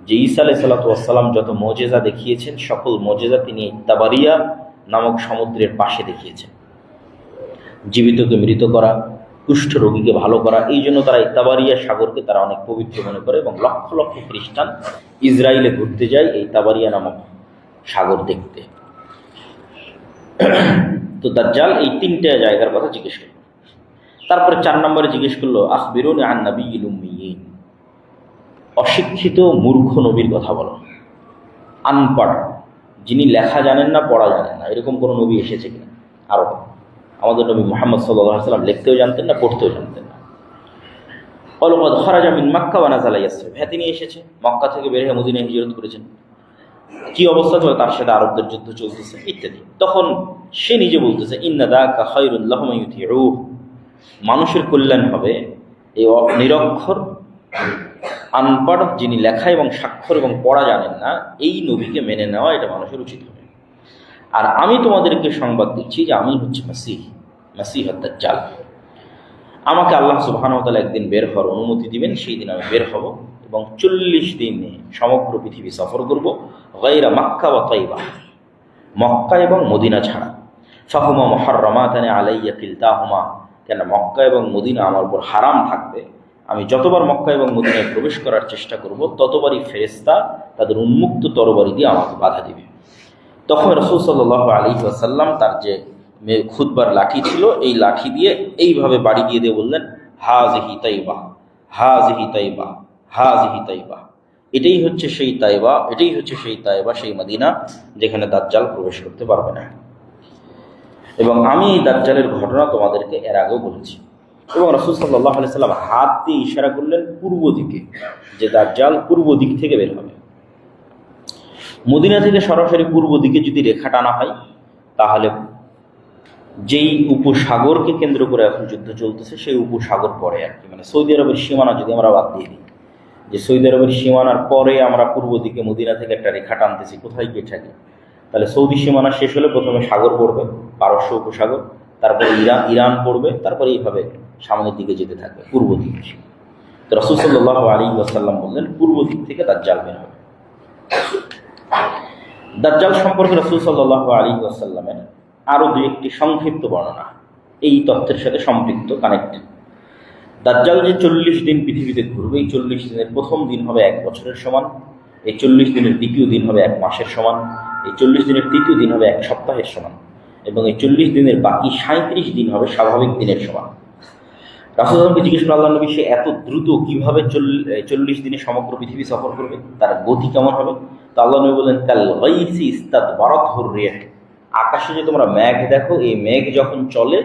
যে ঈসা আলাইহিসসালাতু ওয়াসসালাম যত মুজিজা দেখিয়েছেন, সকল মুজিজা তিনি তাবারিয়া নামক সমুদ্রের পাশে দেখিয়েছেন। জীবিতকে মৃত করা, কুষ্ঠ রোগীকে ভালো করা, এই জন্য তারা এই তাবারিয়া সাগরকে তারা অনেক পবিত্র মনে করে, এবং লক্ষ লক্ষ খ্রিস্টান ইসরায়েলে ঘুরতে যায় এই তাবারিয়া নামক সাগর দেখতে। তো দাজ্জাল এই তিনটে জায়গার কথা জিজ্ঞেস করল। তারপরে 4 নম্বরে জিজ্ঞেস করলো আখবিরুনি আন নাবিয়্যিল উম্মিয়্যিন, অশিক্ষিত মূর্খ নবীর কথা বলো। আনপড়, যিনি লেখা জানেন না, পড়া জানেন না, এরকম কোনো নবী এসেছে কিনা? আরো আমাদের নবী মুহাম্মদ সাল্লাল্লাহু আলাইহি ওয়াসাল্লাম লিখতেও জানতেন না, পড়তেও জানতেন না। অলকাদ খারাজা মিন মক্কা ওয়া নাযালা ইয়াসরিব, হ্যাঁ তিনি এসেছে, মক্কা থেকে বের হয়ে মদিনায় হিজরত করেছেন। কি অবস্থা চলে? তার সাথে আরবদের যুদ্ধ চলতেছে ইত্যাদি। তখন সে নিজে বলতেছে ইন্না যাকা খায়রুল লাহুম ইউতিউহু, মানুষের কল্যাণ হবে এই নিরক্ষর, আনপড়, যিনি লেখা এবং স্বাক্ষর এবং পড়া জানেন না, এই নবীকে মেনে নেওয়া এটা মানুষের উচিত হবে। আর আমি তোমাদেরকে সংবাদ দিচ্ছি যে আমি হচ্ছে মাসীহ দাজ্জাল। আমাকে আল্লাহ সুবহানাহু ওয়া তাআলা একদিন বের হওয়ার অনুমতি দিবেন, সেই দিন আমি বের হব এবং 40 দিনে সমগ্র পৃথিবী সফর করব, গায়রা মক্কা ওয়া তাইবা, মক্কা এবং মদিনা ছাড়া। ফাহুমা মুহাররামাতান আলাইয়া কিলতাহুমা, কেন মক্কা এবং মদিনা আমার উপর হারাম থাকবে। আমি যতবার মক্কা এবং মদিনায় প্রবেশ করার চেষ্টা করব, ততবারই ফেরেশতা তাদের উন্মুক্ত তরবারি দিয়ে আমাকে বাধা দিবে। তখন রাসূল সাল্লাল্লাহু আলাইহি ওয়াসাল্লাম তার যে খুতবার লাঠি ছিল, এই লাঠি দিয়ে এইভাবে বাড়ি দিয়ে বললেন হাযিহি তাইবা, হাযিহি তাইবা, হাযিহি তাইবা, এটাই হচ্ছে সেই তাইবা, এটাই হচ্ছে সেই তাইবা, সেই মদিনা যেখানে দাজ্জাল প্রবেশ করতে পারবে না। এবং আমি এই দাজ্জালের ঘটনা তোমাদেরকে এর আগেও বলেছি। এবং রাসূল সাল্লাল্লাহু আলাইহি ওয়াসাল্লাম হাত দিয়ে ইশারা করলেন পূর্ব দিকে, যে দাজ্জাল পূর্ব দিক থেকে বের হবে। মদিনা থেকে সরাসরি পূর্ব দিকে যদি রেখা টানা হয়, তাহলে যেই উপসাগরকে কেন্দ্র করে এখন যুদ্ধ চলতেছে সেই উপসাগর পরে আর কি, মানে সৌদি আরবের সীমানা যদি আমরা বাদ দিয়ে দিই, যে সৌদি আরবের সীমানার পরে আমরা পূর্ব দিকে মদিনা থেকে একটা রেখা টানতেছি, কোথায় গিয়ে থাকে, তাহলে সৌদি সীমানা শেষ হলে প্রথমে সাগর পড়বে, পারস্য উপসাগর, তারপরে ইরান পড়বে, তারপরে এইভাবে সামনের দিকে যেতে থাকবে পূর্ব দিকে। তো রাসূল সাল্লাল্লাহু আলাইহি ওয়াসাল্লাম বললেন পূর্ব দিক থেকে দাজ্জাল বের হবে। দাজ্জাল সম্পর্কে রাসূল সাল্লাল্লাহু আলাইহি ওয়াসাল্লামের আরও দুই একটি সংক্ষিপ্ত বর্ণনা এই তথ্যের সাথে সম্পৃক্ত, কানেক্টেড। দাজ্জাল যে 40 দিন পৃথিবীতে ঘুরবে, এই 40 দিনের প্রথম দিন হবে 1 বছরের সমান, এই 40 দিনের দ্বিতীয় দিন হবে 1 মাসের সমান, এই 40 দিনের তৃতীয় দিন হবে 1 সপ্তাহের সমান, এবং এই 40 দিনের বাকি 37 দিন হবে স্বাভাবিক দিনের সমান। রাসূল সাল্লাল্লাহু জিজ্ঞেস করলেন, আল্লাহ নবী, সে এত দ্রুত কিভাবে 40 দিনে সমগ্র পৃথিবী সফর করবে, তার গতি কেমন হবে? তো আল্লাহ নবী বললেন, কাল গাইসি ইস্তাদবারাতহুর রিহ, আকাশে যে তোমরা মেঘ দেখো, এই মেঘ যখন চলে,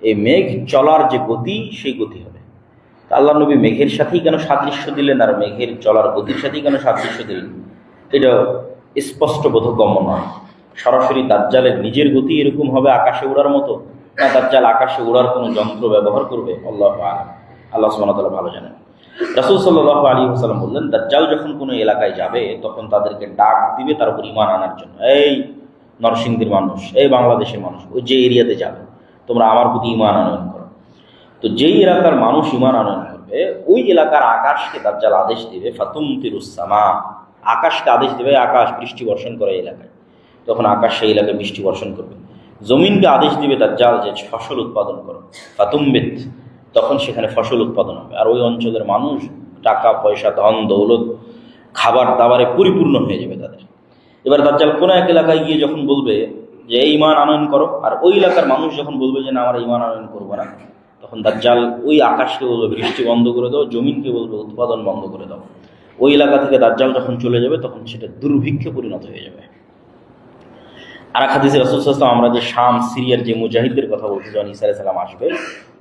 এই মেঘ চলার যে গতি, সেই গতি হবে। তা আল্লাহ নবী মেঘের সাথেই কেন সাদৃশ্য দিলেন, আর মেঘের চলার গতির সাথেই কেন সাদৃশ্য দিলেন? এটা স্পষ্ট বোধগম্য নয়। সরাসরি দাজ্জালের নিজের গতি এরকম হবে আকাশে ওড়ার মতো, না দাজ্জাল আকাশে ওড়ার কোনো যন্ত্র ব্যবহার করবে? আল্লাহু আ'লাম, আল্লাহ সুবহানাহু ওয়া তাআলা ভালো জানেন। রাসূল সাল্লাল্লাহু আলাইহি ওয়াসাল্লাম বললেন, দাজ্জাল যখন কোনো এলাকায় যাবে, তখন তাদেরকে ডাক দিবে তার উপর ঈমান আনার জন্য। এই নরসিংদীর মানুষ, এই বাংলাদেশের মানুষ, ওই যে এরিয়াতে যাবে, তোমরা আমার প্রতি ঈমান আনয়ন করো। তো যেই এলাকার মানুষ ঈমান আনয়ন করবে, ওই এলাকার আকাশকে দাজ্জাল আদেশ দিবে, ফাতুমতিরুস সামা, আকাশকে আদেশ দেবে, আকাশ বৃষ্টি বর্ষণ করে এলাকায়। তখন আকাশ সেই এলাকায় বৃষ্টি বর্ষণ করবে। জমিনকে আদেশ দিবে দাজ্জাল যে ফসল উৎপাদন করো, ফাতুম্বিত, তখন সেখানে ফসল উৎপাদন হবে। আর ওই অঞ্চলের মানুষ টাকা পয়সা, ধন দৌলত, খাবার দাবারে পরিপূর্ণ হয়ে যাবে তাদের। এবার দাজ্জাল কোনো এক এলাকায় গিয়ে যখন বলবে যে এই ঈমান আনয়ন করো, আর ওই এলাকার মানুষ যখন বলবে যে না, আমরা ঈমান আনয়ন করবো না, তখন দাজ্জাল ওই আকাশকে বলবে বৃষ্টি বন্ধ করে দাও, জমিনকে বলবে উৎপাদন বন্ধ করে দাও। ওই এলাকা থেকে দাজ্জাল যখন চলে যাবে, তখন সেটা দুর্ভিক্ষে পরিণত হয়ে যাবে। আর এক হাদিসে রাসূল সাল্লাল্লাহু আলাইহি ওয়াসাল্লাম, আমরা যে শাম সিরিয়ার যে মুজাহিদদের কথা বলছি, যখন ঈসা আলাইহিস সালাম আসবে,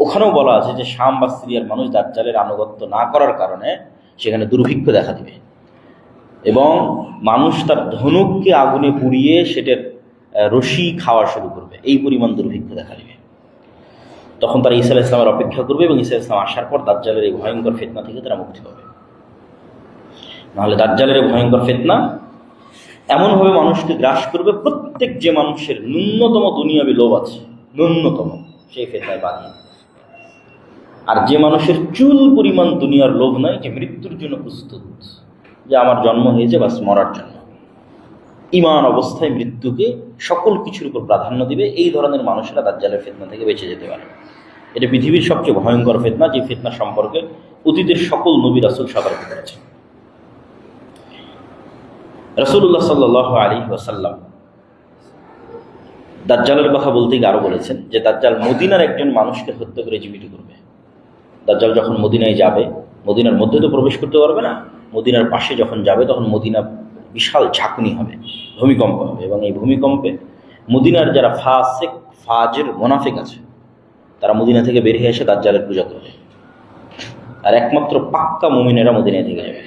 ওখানেও বলা আছে যে শাম বা সিরিয়ার মানুষ দাজ্জালের আনুগত্য না করার কারণে সেখানে দুর্ভিক্ষ দেখা দিবে, এবং মানুষ তার ধনুককে আগুনে পুড়িয়ে সেটার রশি খাওয়া শুরু করবে, এই পরিমাণ দুর্ভিক্ষ দেখা দিবে। তখন তারা ঈসা আলাইহিস সালামের অপেক্ষা করবে, এবং ঈসা আলাইহিস সালাম আসার পর দাজ্জালের এই ভয়ঙ্কর ফিতনা থেকে তারা মুক্তি পাবে। নাহলে দাজ্জালের এই ভয়ঙ্কর ফিতনা এমনভাবে মানুষকে গ্রাস করবে, প্রত্যেক যে মানুষের ন্যূনতম দুনিয়াবি লোভ আছে, ন্যূনতম, সেই ফিতনায় বাঁধিয়ে। আর যে মানুষের চুল পরিমাণ দুনিয়ার লোভ নাই, যে মৃত্যুর জন্য প্রস্তুত, যে আমার জন্ম হয়েছে বাস মরার জন্য, ঈমান অবস্থায় মৃত্যুকে সকল কিছুর উপর প্রাধান্য দিবে, এই ধরনের মানুষেরা দাজ্জালের ফিতনা থেকে বেঁচে যেতে পারে। এটা পৃথিবীর সবচেয়ে ভয়ঙ্কর ফিতনা, যে ফিতনা সম্পর্কে অতীতের সকল নবী রাসূল সতর্ক করেছেন। রাসূলুল্লাহ সাল্লাল্লাহু আলাইহি ওয়াসাল্লাম দাজ্জালের কথা বলতে গিয়ে আরও বলেছেন যে দাজ্জাল মদিনার একজন মানুষকে হত্যা করে জীবিত করবে। দাজ্জাল যখন মদিনায় যাবে, মদিনার মধ্যে তো প্রবেশ করতে পারবে না, মদিনার পাশে যখন যাবে তখন মদিনা বিশাল ঝাঁকুনি হবে, ভূমিকম্প হবে, এবং এই ভূমিকম্পে মদিনার যারা ফাসিক ফাজির মুনাফিক আছে, তারা মদিনা থেকে বের হয়ে এসে দাজ্জালের পূজা করবে। আর একমাত্র পাক্কা মুমিনেরা মদিনায় থেকে যাবে,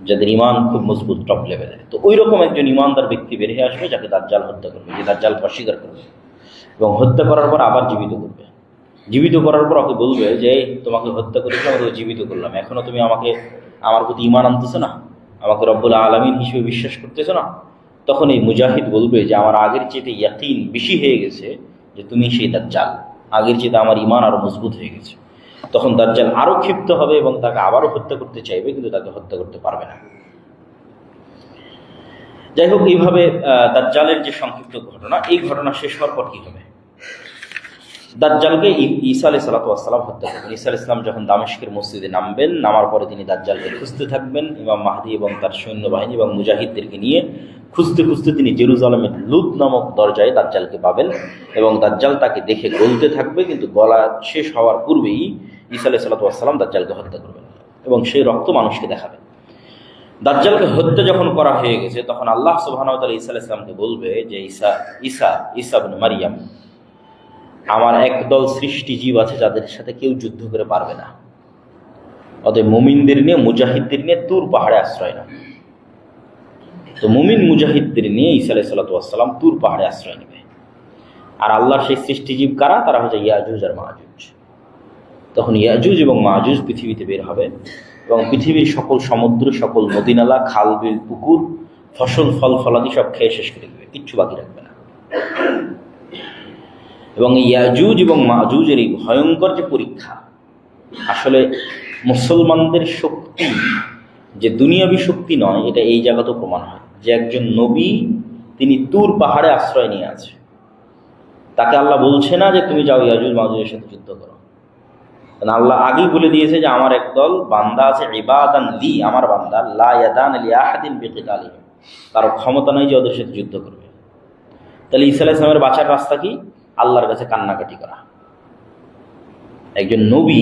যাদের ঈমান খুব মজবুত, টপ লেভেলের। তো ওই রকম একজন ঈমানদার ব্যক্তি বের হয়ে আসবে, যাকে দাজ্জাল হত্যা করবে, যে দাজ্জালকে অস্বীকার করবে, এবং হত্যা করার পর আবার জীবিত করবে। জীবিত করার পর ওকে বলবে যে তোমাকে হত্যা করেছি, আমাকে জীবিত করলাম, এখনও তুমি আমাকে, আমার প্রতি ঈমান আনতেছো না, আমাকে রব্বুল আলামিন হিসেবে বিশ্বাস করতেছো না। তখন এই মুজাহিদ বলবে যে আমার আগের চেয়ে ইয়াকিন বেশি হয়ে গেছে যে তুমি সেই দাজ্জাল, আগের চেয়ে আমার ঈমান আরও মজবুত হয়ে গেছে। তখন দাজ্জাল আরও ক্ষিপ্ত হবে এবং তাকে আবারও হত্যা করতে চাইবে, কিন্তু তাকে হত্যা করতে পারবে না। যাই হোক, এইভাবে দাজ্জালের যে সংক্ষিপ্ত ঘটনা, এই ঘটনা শেষ হওয়ার পর কী হবে? দাজ্জালকে ঈসা আলাইহিস সালাতু ওয়াস সালাম হত্যা করবেন। ঈসা আলাইহিস সালাম যখন দামেস্কের মসজিদে নামবেন, নামার পরে তিনি দাজ্জালকে খুঁজতে থাকবেন। ইমাম মাহদী এবং তার সৈন্যবাহিনী এবং মুজাহিদদেরকে নিয়ে খুঁজতে খুঁজতে তিনি জেরুজালেমের লুদ নামক দরজায় দাজ্জালকে পাবেন, এবং দাজ্জাল তাকে দেখে গলতে থাকবে, কিন্তু গলা শেষ হওয়ার পূর্বেই ঈসা আলাইহিস সালাতু ওয়াস সালাম দাজ্জালকে হত্যা করবেন, এবং সেই রক্ত মানুষকে দেখাবেন। দাজ্জালকে হত্যা যখন করা হয়ে গেছে, তখন আল্লাহ সুবহানাহু ওয়া তাআলা ঈসা আলাইহিস সালামকে বলবে যে ঈসা ইবনে মারইয়াম, আমার একদল সৃষ্টি জীব আছে যাদের সাথে কেউ যুদ্ধ করে পারবে না, অতএব মুমিনদের নিয়ে, মুজাহিদদের নিয়ে তুর পাহাড়ে আশ্রয় নাও। তো মুমিন মুজাহিদদের নিয়ে ঈসা আলাইহিস সালাম তুর পাহাড়ে আশ্রয় নেবে। আর আল্লাহর সেই সৃষ্টিজীব কারা? তারা হচ্ছে ইয়াজুজ আর মাজুজ। তখন ইয়াজুজ এবং মাজুজ পৃথিবীতে বের হবে এবং পৃথিবীর সকল সমুদ্র, সকল নদীনালা, খাল বিল, পুকুর, ফসল ফল ফলাদি সব খেয়ে শেষ করে দেবে, কিচ্ছু বাকি রাখবে না। এবং ইয়াজুজ এবং মাজুজের এই ভয়ঙ্কর যে পরীক্ষা, আসলে মুসলমানদের শক্তি যে দুনিয়াবী শক্তি নয়, এটা এই জায়গাতেও প্রমাণ হয় যে একজন নবী তিনি তুর পাহাড়ে আশ্রয় নিয়ে আছে। তাকে আল্লাহ বলছে না যে তুমি যাও ইয়াজুজ মাজুজের সাথে যুদ্ধ করো, কারণ আল্লাহ আগেই বলে দিয়েছে যে আমার একদল বান্দা আছে, ইবাদান লি, আমার বান্দা, লা ইয়াদান লিআহাদিন বিকিতালিহিম, তার ক্ষমতা নেই যে ওদের সাথে যুদ্ধ করবে। তাহলে ঈসা আলাইহিস সালামের বাঁচার রাস্তা কি? আল্লাহর কাছে কান্নাকাটি করা। একজন নবী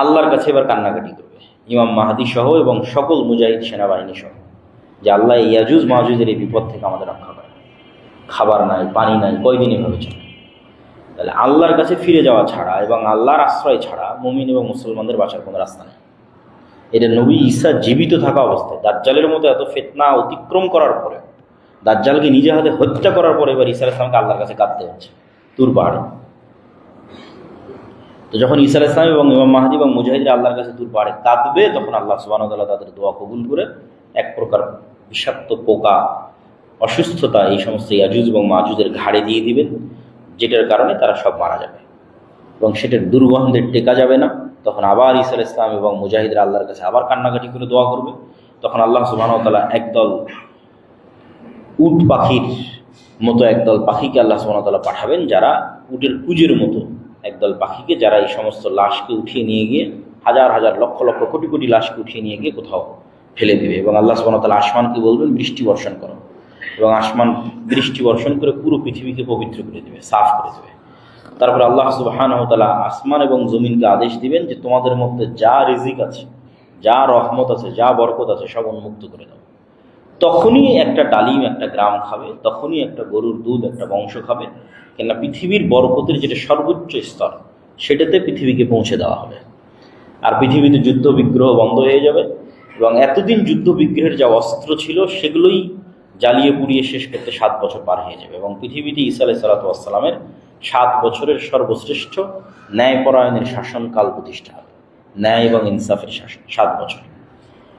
আল্লাহর কাছে এবার কান্নাকাটি করবে, ইমাম মাহদী সহ এবং সকল মুজাহিদ সেনাবাহিনী সহ, যে আল্লাহ ইয়াজুজ মাজুজের এই বিপদ থেকে আমাদের রক্ষা করে। খাবার নাই, পানি নাই, কয়দিন এভাবে চলে। তাহলে আল্লাহর কাছে ফিরে যাওয়া ছাড়া এবং আল্লাহর আশ্রয় ছাড়া মুমিন এবং মুসলমানদের বাঁচার কোনো রাস্তা নেই। এটা নবী ঈসা জীবিত থাকা অবস্থায়, দাজ্জালের মতো এত ফিতনা অতিক্রম করার পরে, দাজ্জালকে নিজে হাতে হত্যা করার পরে এবার ঈসা আলাইহিস সালামকে আল্লাহর কাছে কাঁদতে হচ্ছে তুর পাহাড়ে। তো যখন ঈসা আলাইহিস সালাম এবং ইমাম মাহদী এবং মুজাহিদরা আল্লাহর কাছে তুর পাহাড়ে কাঁদবে, তখন আল্লাহ সুবহানাহু ওয়া তাআলা তাদের দোয়া কবুল করে এক প্রকার বিষাক্ত পোকা, অসুস্থতা এই সমস্ত ইয়াজুজ এবং মাজুজের ঘাড়ে দিয়ে দিবেন, যেটার কারণে তারা সব মারা যাবে এবং সেটার দুর্গন্ধে টেকা যাবে না। তখন আবার ঈসা আলাইহিস সালাম এবং মুজাহিদরা আল্লাহর কাছে আবার কান্নাকাটি করে দোয়া করবে। তখন আল্লাহ সুবহানাহু ওয়া তাআলা একদল উট পাখির মতো একদল পাখিকে আল্লাহ সুবহানাহু ওয়া তাআলা পাঠাবেন, যারা উটের কুজের মতো একদল পাখিকে, যারা এই সমস্ত লাশকে উঠিয়ে নিয়ে গিয়ে, হাজার হাজার লক্ষ লক্ষ কোটি কোটি লাশকে উঠিয়ে নিয়ে গিয়ে কোথাও ফেলে দেবে। এবং আল্লাহ সুবহানাহু ওয়া তাআলা আসমানকে বলবেন বৃষ্টি বর্ষণ করো, এবং আসমান বৃষ্টি বর্ষণ করে পুরো পৃথিবীকে পবিত্র করে দেবে, সাফ করে দেবে। তারপরে আল্লাহ সুবহানাহু ওয়া তাআলা আসমান এবং জমিনকে আদেশ দিবেন যে তোমাদের মধ্যে যা রিজিক আছে, যা রহমত আছে, যা বরকত আছে, সব উন্মুক্ত করে দাও। তখনই একটা ডালিম একটা গ্রাম খাবে, তখনই একটা গরুর দুধ একটা বংশ খাবে, কেননা পৃথিবীর বরকতের যেটা সর্বোচ্চ স্তর, সেটাতে পৃথিবীকে পৌঁছে দেওয়া হবে। আর পৃথিবীতে যুদ্ধ বিগ্রহ বন্ধ হয়ে যাবে এবং এতদিন যুদ্ধ বিগ্রহের যা অস্ত্র ছিল সেগুলোই জ্বালিয়ে পুড়িয়ে শেষ করতে 7 বছর পার হয়ে যাবে এবং পৃথিবীতে ঈসা আলাইহিস সালামের 7 বছরের সর্বশ্রেষ্ঠ ন্যায়পরায়ণের শাসনকাল প্রতিষ্ঠা হবে, ন্যায় এবং ইনসাফের শাসন 7 বছর।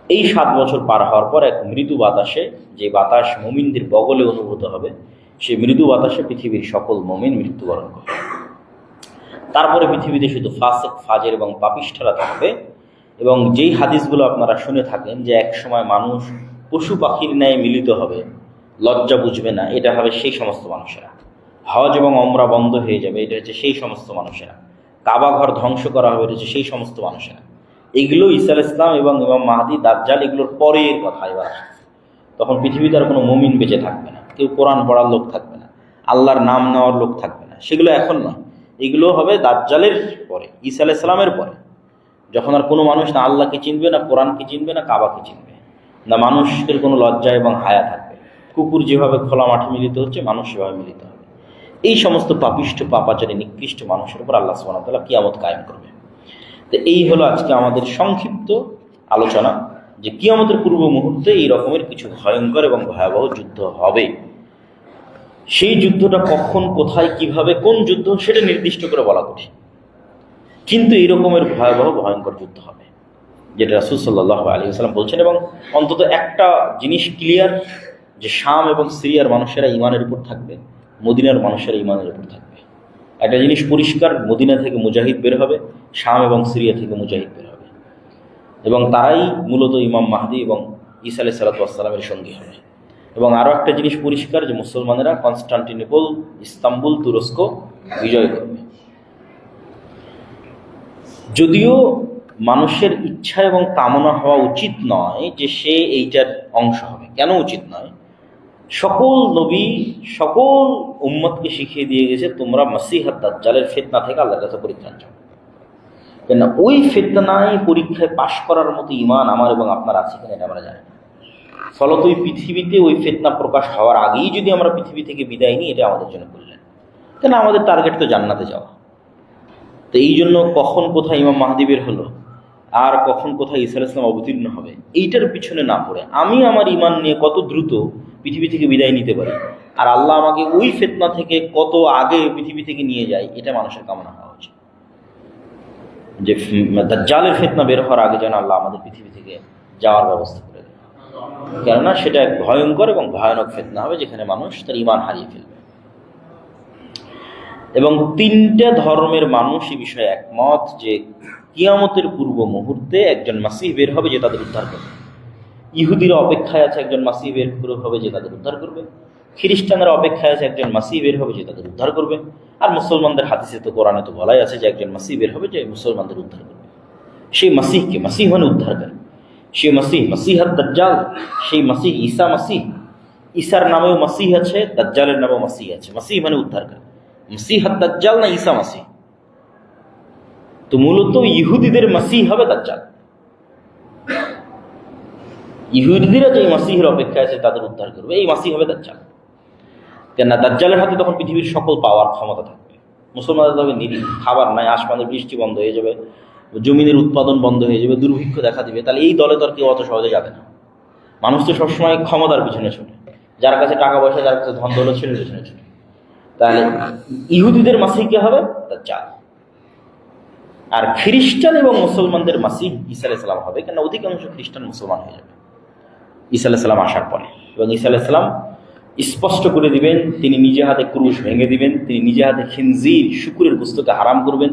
এই 7 বছর পার হওয়ার পর এক মৃদু বাতাসে, যে বাতাস মুমিনদের বগলে অনুভূত হবে, সেই মৃদু বাতাসে পৃথিবীর সকল মুমিন মৃত্যুবরণ করবে। তারপরে পৃথিবীতে শুধু ফাসিক, ফাজের এবং পাপিষ্ঠরা থাকবে। এবং যেই হাদিসগুলো আপনারা শুনে থাকেন যে এক সময় মানুষ পশু পাখির ন্যায় মিলিত হবে, লজ্জা বুঝবে না, এটা হবে সেই সমস্ত মানুষেরা। হজ এবং ওমরা বন্ধ হয়ে যাবে, এটা হচ্ছে সেই সমস্ত মানুষেরা। কাবা ঘর ধ্বংস করা হবে, এটা হচ্ছে সেই সমস্ত মানুষেরা। এগুলো ঈসা আলাইহিস সালাম এবং ইমাম মাহদী, দাজ্জাল, এগুলোর পরের কথা এবার আসছে। তখন পৃথিবীতে আর কোনো মুমিন বেঁচে থাকবে না, কেউ কোরআন পড়ার লোক থাকবে না, আল্লাহর নাম নেওয়ার লোক থাকবে না। সেগুলো এখন নয়, এগুলো হবে দাজ্জালের পরে, ঈসা আলাইহিস সালামের পরে, যখন আর কোনো মানুষ না আল্লাহকে চিনবে, না কোরআনকে চিনবে, না কাবাকে চিনবে, না মানুষের কোনো লজ্জা এবং হায়া থাকবে। কুকুর যেভাবে খোলা মাঠে মিলিত হচ্ছে, মানুষ সেভাবে মিলিত হবে। এই সমস্ত পাপিষ্ঠ, পাপাচারী, নিকৃষ্ট মানুষের উপর আল্লাহ সুবহানাহু ওয়া তাআলা কিয়ামত কায়েম করবে। তো এই হলো আজকে আমাদের সংক্ষিপ্ত আলোচনা যে কিয়ামতের পূর্ব মুহূর্তে এই রকমের কিছু ভয়ঙ্কর এবং ভয়াবহ যুদ্ধ হবে। সেই যুদ্ধটা কখন, কোথায়, কিভাবে, কোন যুদ্ধ, সেটা নির্দিষ্ট করে বলা কঠিন, কিন্তু এই রকমের ভয়াবহ ভয়ঙ্কর যুদ্ধ হবে, যেটা রাসূল সাল্লাল্লাহু আলাইহি ওয়াসাল্লাম বলছেন। এবং অন্তত একটা জিনিস ক্লিয়ার, যে শাম এবং সিরিয়ার মানুষেরা ঈমানের উপর থাকবে, মদিনার মানুষেরা ঈমানের উপর থাকবে। একটা জিনিস পরিষ্কার, মদিনা থেকে মুজাহিদ বের হবে, শাম এবং সিরিয়া থেকে মুজাহিদ বের হবে, এবং তারাই মূলত ইমাম মাহদী এবং ঈসা আলাইহিস সালামের সঙ্গী হবে। এবং আরও একটা জিনিস পরিষ্কার, যে মুসলমানেরা কনস্টান্টিনোপল, ইস্তাম্বুল, তুরস্ক বিজয় করবে। যদিও মানুষের ইচ্ছা এবং কামনা হওয়া উচিত নয় যে সে এইটার অংশ হবে, কেন উচিত নয়? সকল নবী সকল উম্মতকে শিখিয়ে দিয়ে গেছে, তোমরা মসিহ দাজ্জালের ফিতনা থেকে আল্লাহর কাছে পরিত্রাণ চাও। কেন ওই ফিতনায় পরীক্ষায় পাশ করার মতো ঈমান আমার এবং আপনার আছে কিনা এটা আমরা জানি না। ফলত ওই পৃথিবীতে ওই ফিতনা প্রকাশ হওয়ার আগেই যদি আমরা পৃথিবী থেকে বিদায় নিই, এটা আমাদের জন্য করলেন। কেন আমাদের টার্গেট তো জান্নাতে যাওয়া। তো এই জন্য কখন কোথায় ইমাম মাহদী বের হলো, আর কখন কোথায় ঈসা আলাইহিস সালাম অবতীর্ণ হবে, এইটার পিছনে না পড়ে আমি আমার ঈমান নিয়ে কত দ্রুত পৃথিবী থেকে বিদায় নিতে পারি, আর আল্লাহ আমাকে ওই ফিতনা থেকে কত আগে পৃথিবী থেকে নিয়ে যায়, এটা মানুষের কামনা হওয়া উচিত। যে দাজ্জালের ফিতনা বের হওয়ার আগে যেন আল্লাহ আমাদের পৃথিবী থেকে যাওয়ার ব্যবস্থা করে দেয়, কেননা সেটা এক ভয়ঙ্কর এবং ভয়ানক ফিতনা হবে যেখানে মানুষ তার ঈমান হারিয়ে ফেলবে। এবং তিনটা ধর্মের মানুষ এই বিষয়ে একমত যে কিয়ামতের পূর্ব মুহূর্তে একজন মাসিহ বের হবে যে তাদের উদ্ধার করবে। ইহুদিরা অপেক্ষায় আছে একজন মাসিহ বের হবে যে তাদের উদ্ধার করবে, খ্রিস্টানরা অপেক্ষায় আছে একজন মাসিহ বের হবে যে তাদের উদ্ধার করবে, আর মুসলমানদের হাদিসে তো কোরআনে তো বলাই আছে যে একজন মাসিহ বের হবে যে মুসলমানদের উদ্ধার করবে। সেই মাসিহকে, মাসিহ মানে উদ্ধারকারী, সেই মাসিহ মাসিহাত দাজ্জাল, সেই মাসিহ ঈসা মাসিহ। ঈসার নামেও মাসিহ আছে, দাজ্জালের নামেও মাসিহ আছে। মাসিহ মানে উদ্ধারকারী, মাসিহাত দাজ্জাল না ঈসা মাসিহ। তো মূলত ইহুদিদের মাসিহ হবে দাজ্জাল। ইহুদিরা যে মাসিহের অপেক্ষা আছে তাদের উদ্ধার করবে, এই মাসিহ হবে দাজ্জাল। কেননা দাজ্জালের হাতে তখন পৃথিবীর সকল পাওয়ার ক্ষমতা থাকবে। মুসলমানদের তবে নিরীহ, খাবার নাই, আসমানের বৃষ্টি বন্ধ হয়ে যাবে, জমিনের উৎপাদন বন্ধ হয়ে যাবে, দুর্ভিক্ষ দেখা দিবে। তাহলে এই দলে তো আর কেউ অত সহজে যাবে না। মানুষ তো সবসময় ক্ষমতার পিছনে ছুটে, যার কাছে টাকা পয়সা, যার কাছে ধন দৌলত সেটার পিছনে ছুটে। তাহলে ইহুদিদের মাসিহ কে হবে? দাজ্জাল। আর খ্রিস্টান এবং মুসলমানদের মাসিহ ঈসা আলাইহিস সালাম হবে, কেন অধিকাংশ খ্রিস্টান মুসলমান হয়ে যাবে ঈসা আলাইহিস সালাম আসার পরে। এবং ঈসা আলাইহিস সালাম স্পষ্ট করে দিবেন, তিনি নিজে হাতে ক্রুশ ভেঙে দিবেন, তিনি নিজে হাতে খিনজির শুকুরের বস্তুকে হারাম করবেন,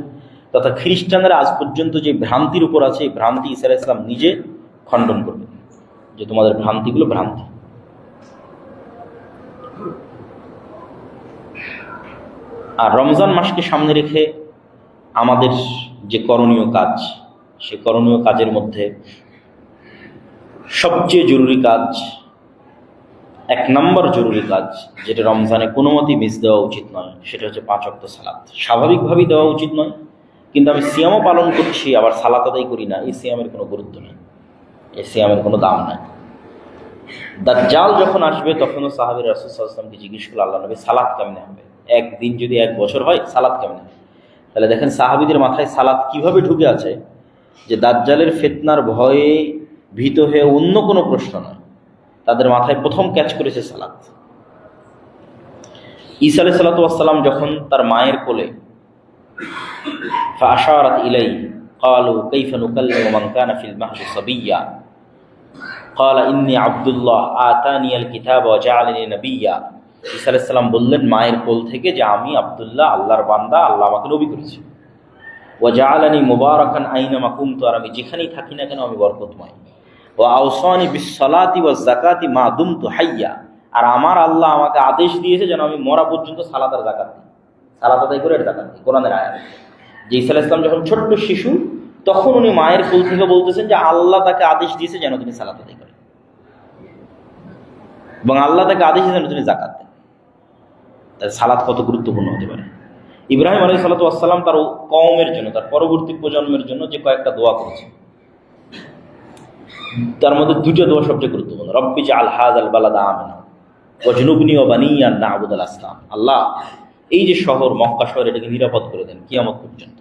তথা খ্রিস্টানরা আজ পর্যন্ত যে ভ্রান্তির উপর আছে এই ভ্রান্তি ঈসা আলাইহিস সালাম নিজে খণ্ডন করবেন, যে তোমাদের ভ্রান্তিগুলো ভ্রান্তি। আর রমজান মাসকে সামনে রেখে আমাদের যে করণীয় কাজ, সে করণীয় কাজের মধ্যে সবচেয়ে জরুরি কাজ, এক নম্বর জরুরি কাজ, যেটা রমজানে কোনো মতেই মিস দেওয়া উচিত নয়, সেটা হচ্ছে 5 ওয়াক্ত সালাত। স্বাভাবিকভাবেই দেওয়া উচিত নয়, কিন্তু আমি সিয়ামও পালন করছি আবার সালাত আদায় করি না, এই সিয়ামের কোনো গুরুত্ব নেই, এই সিয়ামের কোনো দাম নাই। দাজ্জাল যখন আসবে তখনও সাহাবীরা রাসূল সাল্লাল্লাহু আলাইহি ওয়াসাল্লামকে জিজ্ঞেস করল, আল্লাহ নবী সালাত কেমনে হবে? একদিন যদি 1 বছর হয়, সালাত কেমনে হবে? তাহলে দেখেন সাহাবীদের মাথায় সালাত কিভাবে ঢুকে আছে, যে দাজ্জালের ফিতনার ভয়ে ভীত হয়ে অন্য কোনো প্রশ্ন নয়, তাদের মাথায় প্রথম ক্যাচ করেছে সালাত। ঈসা আলাইহিস সালাতু ওয়াস সালাম যখন তার মায়ের কোলে, ফাআশারাত ইলাই ক্বালু কাইফা নুকাল্লিমু মান কানা ফিল মাহদি সাবিয়্যা ক্বালা ইন্নী আব্দুল্লাহ আতানিয়াল কিতাবা ওয়া জাআলানি নাবিয়্যা। ঈসা আলাইহিস সালাম বললেন মায়ের কোল থেকে যে আমি আব্দুল্লাহ, আল্লাহর বান্দা, আল্লাহ আমাকে নবী করেছে। ওয়া জাআলানি মুবারাকান আইনামা কুনতু, আর আমি যেখানেই থাকি না কেন আমি বরকতময়। ওয়া আওসানি বিস সালাতি ওয়াজ যাকাতি মা দুমতু হাইয়া, আর আমার আল্লাহ আমাকে আদেশ দিয়েছে যেন আমি মরা পর্যন্ত সালাত আর যাকাত দিই, সালাত আদায় করে যাকাত দিই। কোরআনের আয়াত। যে ঈসা আলাইহিস সালাম যখন ছোট্ট শিশু, তখন উনি মায়ের কোল থেকে বলতেছেন যে আল্লাহ তাকে আদেশ দিয়েছে যেন তিনি সালাত আদায় করেন, এবং আল্লাহ তাকে আদেশ দিয়েছে যেন তিনি যাকাত দেন। তাই সালাত কত গুরুত্বপূর্ণ হতে পারে। ইব্রাহিম আলাইহিস সালাতু ওয়াস সালাম তার কওমের জন্য, তার পরবর্তী প্রজন্মের জন্য যে কয়েকটা দোয়া করেছেন, তার মধ্যে 2টা দোয়া সবচেয়ে গুরুত্বপূর্ণ। রব্বি জাআল হাযাল বালাদা আমিনা ওয়াজনুবনি ওয়া বানিয়া আন না'বুদাল আসনাম। আল্লাহ এই যে শহর, মক্কা শহর, এটাকে নিরাপদ করে দেন কিয়ামত পর্যন্ত,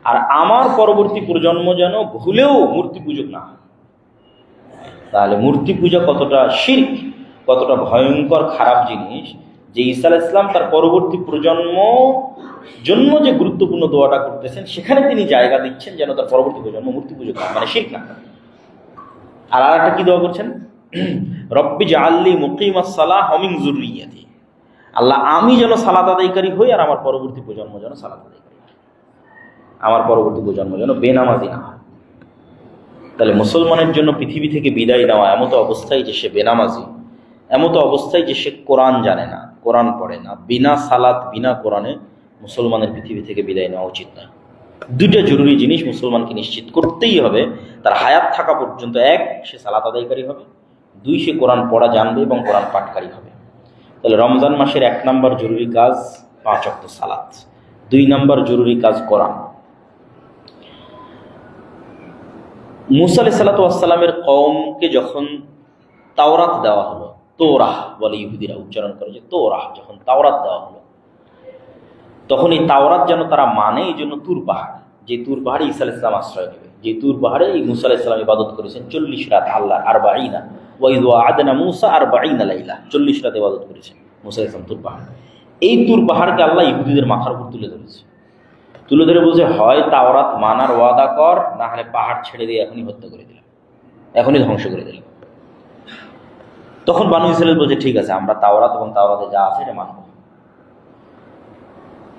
আর আমার পরবর্তী প্রজন্ম যেন ভুলেও মূর্তি পূজক না হয়। তাহলে মূর্তি পূজা কতটা শিরক, কতটা ভয়ঙ্কর খারাপ জিনিস, যে ঈসা আলাইহিস সালাম তার পরবর্তী প্রজন্ম জন্য যে গুরুত্বপূর্ণ দোয়াটা করতেছেন, সেখানে তিনি জায়গা দিচ্ছেন যেন তার পরবর্তী প্রজন্ম মূর্তি পূজক না, মানে শিরক না। আর আরেকটা কি দোয়া করছেন? রব্বি জাআলনি মুকিমাস সালাহ ওয়া মিন যুররিয়াতি। আল্লাহ আমি যেন সালাত আদায়কারী হই, আর আমার পরবর্তী প্রজন্ম যেন সালাত আদায়কারী হয়, আমার পরবর্তী প্রজন্ম যেন বেনামাজি না হয়। তাহলে মুসলমানের জন্য পৃথিবী থেকে বিদায় নেওয়া এমতো অবস্থায় যে সে বেনামাজি, এমতো অবস্থায় যে সে কোরআন জানে না, কোরআন পড়ে না, বিনা সালাত বিনা কোরআনে মুসলমানের পৃথিবী থেকে বিদায় নেওয়া উচিত নয়। 2টা জরুরি জিনিস মুসলমানকে নিশ্চিত করতেই হবে তার হায়াত থাকা পর্যন্ত। 1, সে সালাত আদায়কারী হবে, 2, সে কোরআন পড়া জানবে এবং কোরআন পাঠকারী হবে। তাহলে রমজান মাসের 1 নম্বর জরুরি কাজ 5 ওয়াক্ত সালাত, 2 নম্বর জরুরি কাজ কোরআন। মুসা আলাইহিস সালাতু ওয়াস সালামের কওমকে যখন তাওরাত দেওয়া হলো, তোরাহ বলে ইহুদিরা উচ্চারণ করে, যে তোরাহ, যখন তাওরাত দেওয়া হলো, তখন এই তাওরাত যেন তারা মানে, এই জন্য তুর পাহাড়, যে তুর পাহাড়ে ঈসা আলাইহিস সালাম আশ্রয় নেবে, যে তুর পাহাড়ে মুসা আলাইহিস সালাম ইবাদত করেছেন 40 রাত, আল্লাহ আরবাঈনা ওয়াইদ ওয়া'আদনা মুসা 40 লাইলা, 40 রাত ইবাদত করেছেন মুসা আলাইহিস সালাম তুর পাহাড়ে। এই তুর পাহাড়কে আল্লাহ ইহুদিদের মাথার উপর তুলে ধরেছে, তুলে ধরে বলছে হয় তাওরাত মানার ওয়াদা কর, না হলে পাহাড় ছেড়ে দিয়ে এখনই হত্যা করে দিলাম, এখনই ধ্বংস করে দিলাম। তখন বানু ইসরাঈল বলছে ঠিক আছে, আমরা তাওরাত এবং তাওরাতে যা আছে এটা মানব।